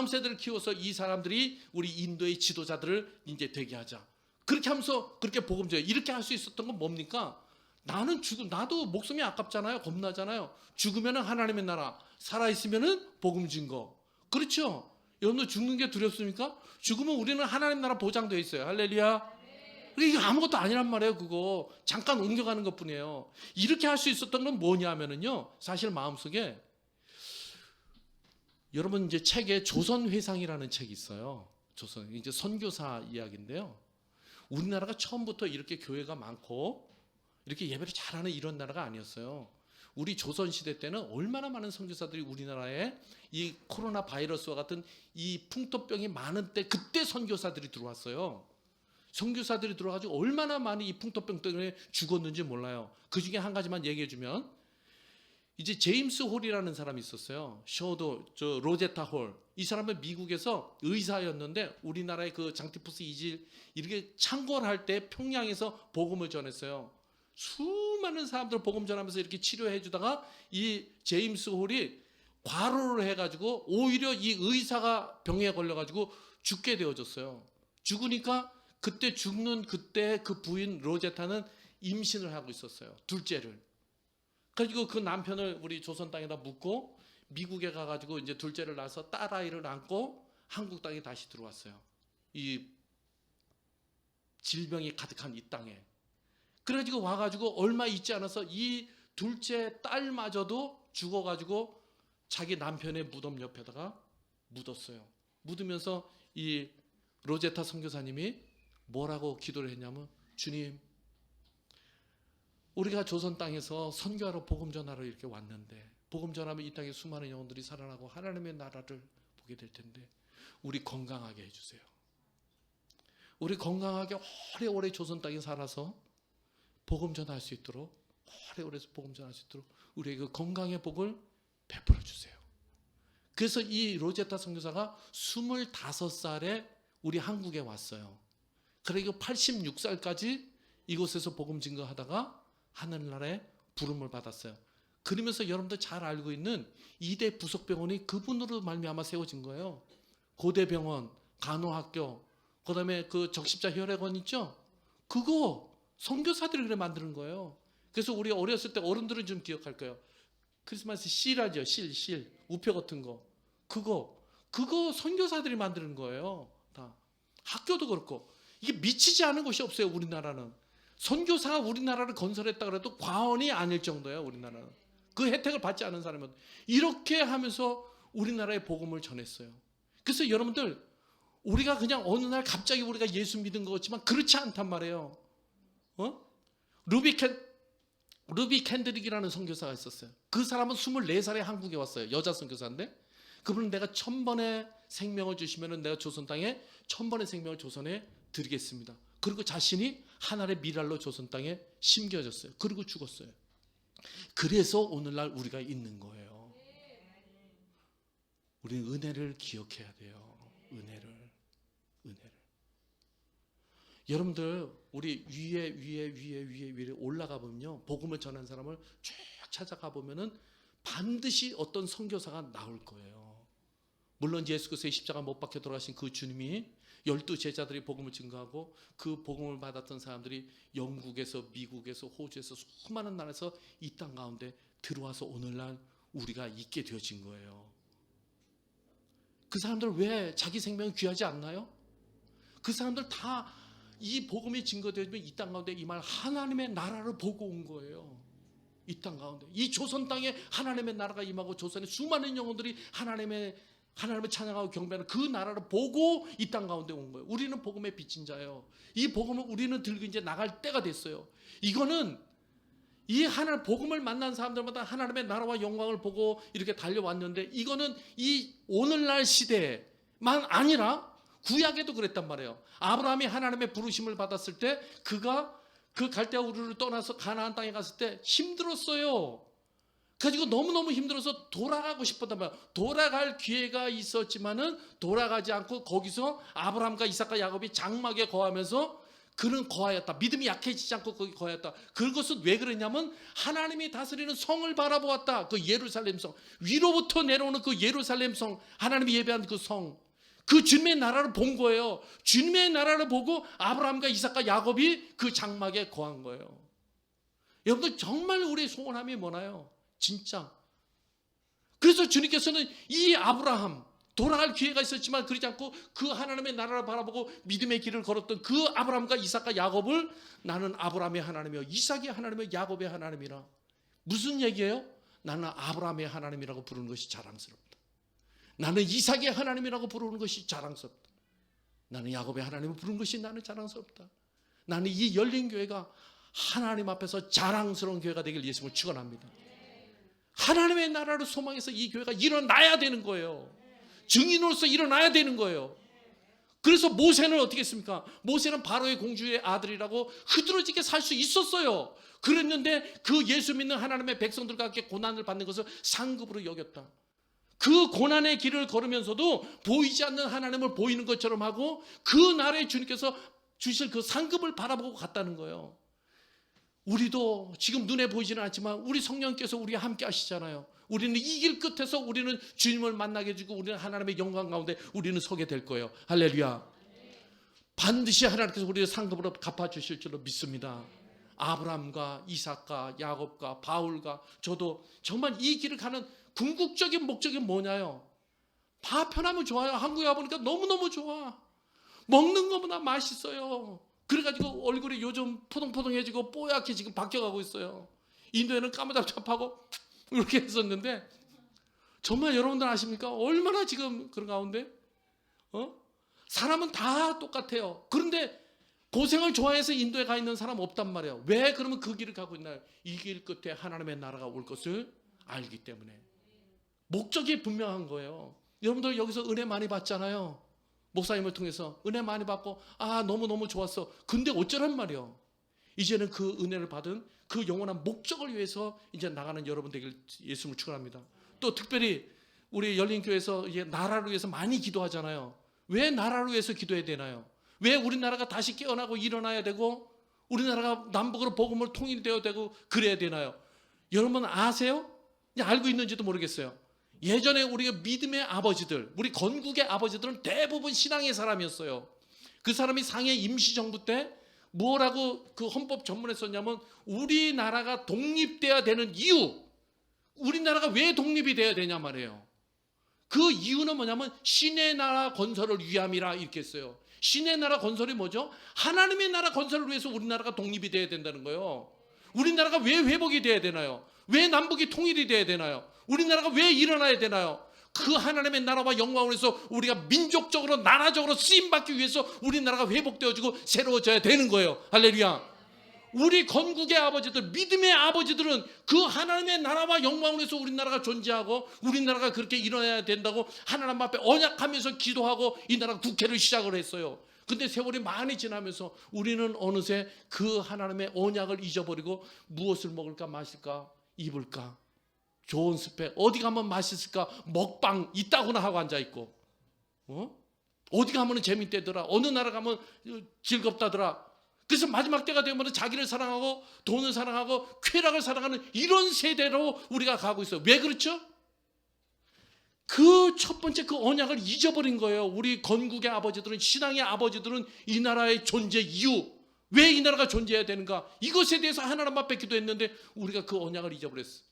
세대를 키워서 이 사람들이 우리 인도의 지도자들을 이제 되게 하자. 그렇게 하면서 그렇게 복음 전해. 이렇게 할 수 있었던 건 뭡니까? 나도 목숨이 아깝잖아요. 겁나잖아요. 죽으면은 하나님의 나라, 살아있으면은 복음 증거. 그렇죠? 여러분들 죽는 게 두렵습니까? 죽으면 우리는 하나님 나라 보장되어 있어요. 할렐루야. 이게 아무것도 아니란 말이에요. 그거 잠깐 옮겨가는 것뿐이에요. 이렇게 할 수 있었던 건 뭐냐면은요, 사실 마음속에 여러분 이제 책에 조선회상이라는 책이 있어요. 조선 이제 선교사 이야기인데요. 우리나라가 처음부터 이렇게 교회가 많고 이렇게 예배를 잘하는 이런 나라가 아니었어요. 우리 조선 시대 때는 얼마나 많은 선교사들이 우리나라에 이 코로나 바이러스와 같은 이 풍토병이 많은 때 그때 선교사들이 들어왔어요. 선교사들이 들어가지고 얼마나 많이 이 풍토병 때문에 죽었는지 몰라요. 그 중에 한 가지만 얘기해 주면 이제 제임스 홀이라는 사람이 있었어요. 로제타 홀. 이 사람은 미국에서 의사였는데 우리나라의 그 장티푸스 이질 이렇게 창궐할 때 평양에서 복음을 전했어요. 수많은 사람들 복음 전하면서 이렇게 치료해 주다가 이 제임스 홀이 과로를 해가지고 오히려 이 의사가 병에 걸려가지고 죽게 되어졌어요. 죽으니까 그때 죽는 그때 그 부인 로제타는 임신을 하고 있었어요. 둘째를. 그래가지고 그 남편을 우리 조선 땅에다 묻고 미국에 가가지고 이제 둘째를 낳아서 딸아이를 안고 한국 땅에 다시 들어왔어요. 이 질병이 가득한 이 땅에. 그래가지고 와가지고 얼마 있지 않아서 이 둘째 딸마저도 죽어가지고 자기 남편의 무덤 옆에다가 묻었어요. 묻으면서 이 로제타 선교사님이 뭐라고 기도를 했냐면 주님, 우리가 조선 땅에서 선교하러 복음 전하러 이렇게 왔는데 복음 전하면 이 땅에 수많은 영혼들이 살아나고 하나님의 나라를 보게 될 텐데 우리 건강하게 해주세요. 우리 건강하게 오래오래 조선 땅에 살아서 복음 전할 수 있도록 오래오래 복음 전할 수 있도록 우리에게 그 건강의 복을 베풀어 주세요. 그래서 이 로제타 선교사가 25살에 우리 한국에 왔어요. 그리고 86살까지 이곳에서 복음 증거하다가 하늘나라에 부름을 받았어요. 그러면서 여러분들 잘 알고 있는 2대 부속병원이 그분으로 말미암아 세워진 거예요. 고대병원, 간호학교, 그다음에 그 적십자 혈액원 있죠? 그거 선교사들이 그래 만드는 거예요. 그래서 우리 어렸을 때 어른들은 좀 기억할 거예요. 크리스마스 실하죠, 실, 우표 같은 거. 그거 선교사들이 만드는 거예요. 다. 학교도 그렇고. 이게 미치지 않은 곳이 없어요, 우리나라는. 선교사가 우리나라를 건설했다 그래도 과언이 아닐 정도예요, 우리나라는. 그 혜택을 받지 않은 사람은. 이렇게 하면서 우리나라의 복음을 전했어요. 그래서 여러분들, 우리가 그냥 어느 날 갑자기 우리가 예수 믿은 것 같지만 그렇지 않단 말이에요. 루비 캔드릭이라는 선교사가 있었어요. 그 사람은 24살에 한국에 왔어요. 여자 선교사인데 그분은 내가 1000번의 생명을 주시면 내가 조선 땅에 1000번의 생명을 조선에 드리겠습니다. 그리고 자신이 하나의 미랄로 조선 땅에 심겨졌어요. 그리고 죽었어요. 그래서 오늘날 우리가 있는 거예요. 우리는 은혜를 기억해야 돼요. 은혜를. 여러분들 우리 위에 올라가 보면요, 복음을 전한 사람을 쭉 찾아가 보면은 반드시 어떤 선교사가 나올 거예요. 물론 예수 그리스도의 십자가 못 박혀 돌아가신 그 주님이 12 제자들이 복음을 증거하고 그 복음을 받았던 사람들이 영국에서 미국에서 호주에서 수많은 나라에서 이 땅 가운데 들어와서 오늘날 우리가 있게 되어진 거예요. 그 사람들 왜 자기 생명이 귀하지 않나요? 그 사람들 다 이 복음이 증거되면 이 땅 가운데 이 말 하나님의 나라를 보고 온 거예요. 이 땅 가운데 이 조선 땅에 하나님의 나라가 임하고 조선의 수많은 영혼들이 하나님을 찬양하고 경배하는 그 나라를 보고 이 땅 가운데 온 거예요. 우리는 복음의 빚진 자예요. 이 복음을 우리는 들고 이제 나갈 때가 됐어요. 이거는 이 하나님 복음을 만난 사람들마다 하나님의 나라와 영광을 보고 이렇게 달려왔는데 이거는 이 오늘날 시대만 아니라 구약에도 그랬단 말이에요. 아브라함이 하나님의 부르심을 받았을 때 그가 그 갈대아 우르를 떠나서 가나안 땅에 갔을 때 힘들었어요. 그래가지고 너무너무 힘들어서 돌아가고 싶었단 말이에요. 돌아갈 기회가 있었지만은 돌아가지 않고 거기서 아브라함과 이삭과 야곱이 장막에 거하면서 그는 거하였다. 믿음이 약해지지 않고 거기 거하였다. 그것은 왜 그랬냐면 하나님이 다스리는 성을 바라보았다. 그 예루살렘 성, 위로부터 내려오는 그 예루살렘 성, 하나님이 예배한 그 성, 그 주님의 나라를 본 거예요. 주님의 나라를 보고 아브라함과 이삭과 야곱이 그 장막에 거한 거예요. 여러분들 정말 우리의 소원함이 뭐나요? 진짜. 그래서 주님께서는 이 아브라함, 돌아갈 기회가 있었지만 그러지 않고 그 하나님의 나라를 바라보고 믿음의 길을 걸었던 그 아브라함과 이삭과 야곱을 나는 아브라함의 하나님이요 이삭의 하나님이요 야곱의 하나님이라. 무슨 얘기예요? 나는 아브라함의 하나님이라고 부르는 것이 자랑스럽다. 나는 이삭의 하나님이라고 부르는 것이 자랑스럽다. 나는 야곱의 하나님을 부르는 것이 나는 자랑스럽다. 나는 이 열린 교회가 하나님 앞에서 자랑스러운 교회가 되길 예수님을 축원합니다. 하나님의 나라를 소망해서 이 교회가 일어나야 되는 거예요. 증인으로서 일어나야 되는 거예요. 그래서 모세는 어떻게 했습니까? 모세는 바로의 공주의 아들이라고 흐드러지게 살 수 있었어요. 그랬는데 그 예수 믿는 하나님의 백성들과 함께 고난을 받는 것을 상급으로 여겼다. 그 고난의 길을 걸으면서도 보이지 않는 하나님을 보이는 것처럼 하고 그 나라의 주님께서 주실 그 상급을 바라보고 갔다는 거예요. 우리도 지금 눈에 보이지는 않지만 우리 성령께서 우리와 함께 하시잖아요. 우리는 이 길 끝에서 우리는 주님을 만나게 해주고 우리는 하나님의 영광 가운데 우리는 서게 될 거예요. 할렐루야. 반드시 하나님께서 우리의 상급으로 갚아주실 줄로 믿습니다. 아브라함과 이삭과 야곱과 바울과 저도 정말 이 길을 가는 궁극적인 목적이 뭐냐요? 다 편하면 좋아요. 한국에 와보니까 너무너무 좋아. 먹는 것보다 맛있어요. 그래가지고 얼굴이 요즘 포동포동해지고 뽀얗게 지금 바뀌어가고 있어요. 인도에는 까무잡잡하고 이렇게 했었는데 정말 여러분들 아십니까? 얼마나 지금 그런 가운데 사람은 다 똑같아요. 그런데 고생을 좋아해서 인도에 가 있는 사람 없단 말이에요. 왜 그러면 그 길을 가고 있나요? 이 길 끝에 하나님의 나라가 올 것을 알기 때문에. 목적이 분명한 거예요. 여러분들 여기서 은혜 많이 받잖아요. 목사님을 통해서 은혜 많이 받고 너무너무 좋았어. 근데 어쩌란 말이에요. 이제는 그 은혜를 받은 그 영원한 목적을 위해서 이제 나가는 여러분 되길 예수님을 축원합니다. 또 특별히 우리 열린교회에서 이제 나라를 위해서 많이 기도하잖아요. 왜 나라를 위해서 기도해야 되나요? 왜 우리나라가 다시 깨어나고 일어나야 되고 우리나라가 남북으로 복음을 통일되어야 되고 그래야 되나요? 여러분 아세요? 알고 있는지도 모르겠어요. 예전에 우리가 믿음의 아버지들, 우리 건국의 아버지들은 대부분 신앙의 사람이었어요. 그 사람이 상해 임시정부 때 뭐라고 그 헌법 전문에 썼냐면 우리나라가 독립돼야 되는 이유, 우리나라가 왜 독립이 돼야 되냐 말이에요. 그 이유는 뭐냐면 신의 나라 건설을 위함이라 이렇게 했어요. 신의 나라 건설이 뭐죠? 하나님의 나라 건설을 위해서 우리나라가 독립이 돼야 된다는 거예요. 우리나라가 왜 회복이 돼야 되나요? 왜 남북이 통일이 돼야 되나요? 우리나라가 왜 일어나야 되나요? 그 하나님의 나라와 영광을 위해서 우리가 민족적으로 나라적으로 쓰임받기 위해서 우리나라가 회복되어지고 새로워져야 되는 거예요. 할렐루야. 우리 건국의 아버지들, 믿음의 아버지들은 그 하나님의 나라와 영광을 위해서 우리나라가 존재하고 우리나라가 그렇게 일어나야 된다고 하나님 앞에 언약하면서 기도하고 이 나라 국회를 시작을 했어요. 근데 세월이 많이 지나면서 우리는 어느새 그 하나님의 언약을 잊어버리고 무엇을 먹을까 마실까 입을까 좋은 스펙 어디 가면 맛있을까 먹방 있다고나 하고 앉아있고 어디 가면 재밌대더라 어느 나라 가면 즐겁다더라. 그래서 마지막 때가 되면 자기를 사랑하고 돈을 사랑하고 쾌락을 사랑하는 이런 세대로 우리가 가고 있어요. 왜 그렇죠? 그 첫 번째 그 언약을 잊어버린 거예요. 우리 건국의 아버지들은 신앙의 아버지들은 이 나라의 존재 이유 왜 이 나라가 존재해야 되는가 이것에 대해서 하나님 앞에 기도했는데 우리가 그 언약을 잊어버렸어요.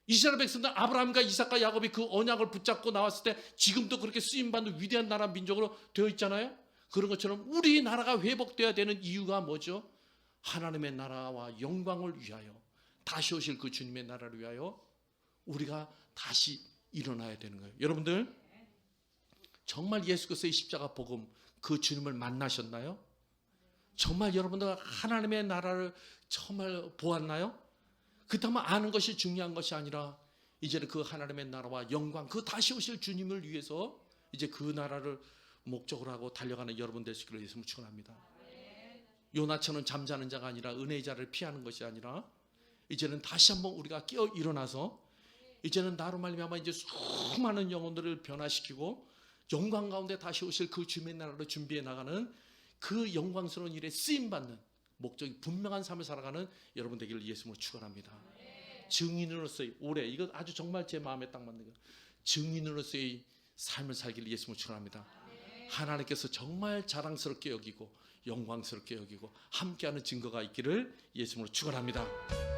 이스라엘 백성들 아브라함과 이삭과 야곱이 그 언약을 붙잡고 나왔을 때 지금도 그렇게 쓰임받는 위대한 나라 민족으로 되어 있잖아요. 그런 것처럼 우리나라가 회복돼야 되는 이유가 뭐죠? 하나님의 나라와 영광을 위하여 다시 오실 그 주님의 나라를 위하여 우리가 다시 일어나야 되는 거예요. 여러분들 정말 예수 그리스도의 십자가 복음 그 주님을 만나셨나요? 정말 여러분들 하나님의 나라를 정말 보았나요? 그렇다면 아는 것이 중요한 것이 아니라 이제는 그 하나님의 나라와 영광 그 다시 오실 주님을 위해서 이제 그 나라를 목적으로 하고 달려가는 여러분 되시기를 예수님을 축원합니다. 요나처럼 잠자는 자가 아니라 은혜의 자를 피하는 것이 아니라 이제는 다시 한번 우리가 깨어 일어나서 이제는 나로 말미암아 이제 수많은 영혼들을 변화시키고 영광 가운데 다시 오실 그 주님의 나라를 준비해 나가는 그 영광스러운 일에 쓰임받는 목적이 분명한 삶을 살아가는 여러분 되기를 예수님으로 축원합니다. 증인으로서의 올해 이거 아주 정말 제 마음에 딱 맞는 거예요. 증인으로서의 삶을 살기를 예수님으로 축원합니다. 하나님께서 정말 자랑스럽게 여기고 영광스럽게 여기고 함께하는 증거가 있기를 예수님으로 축원합니다.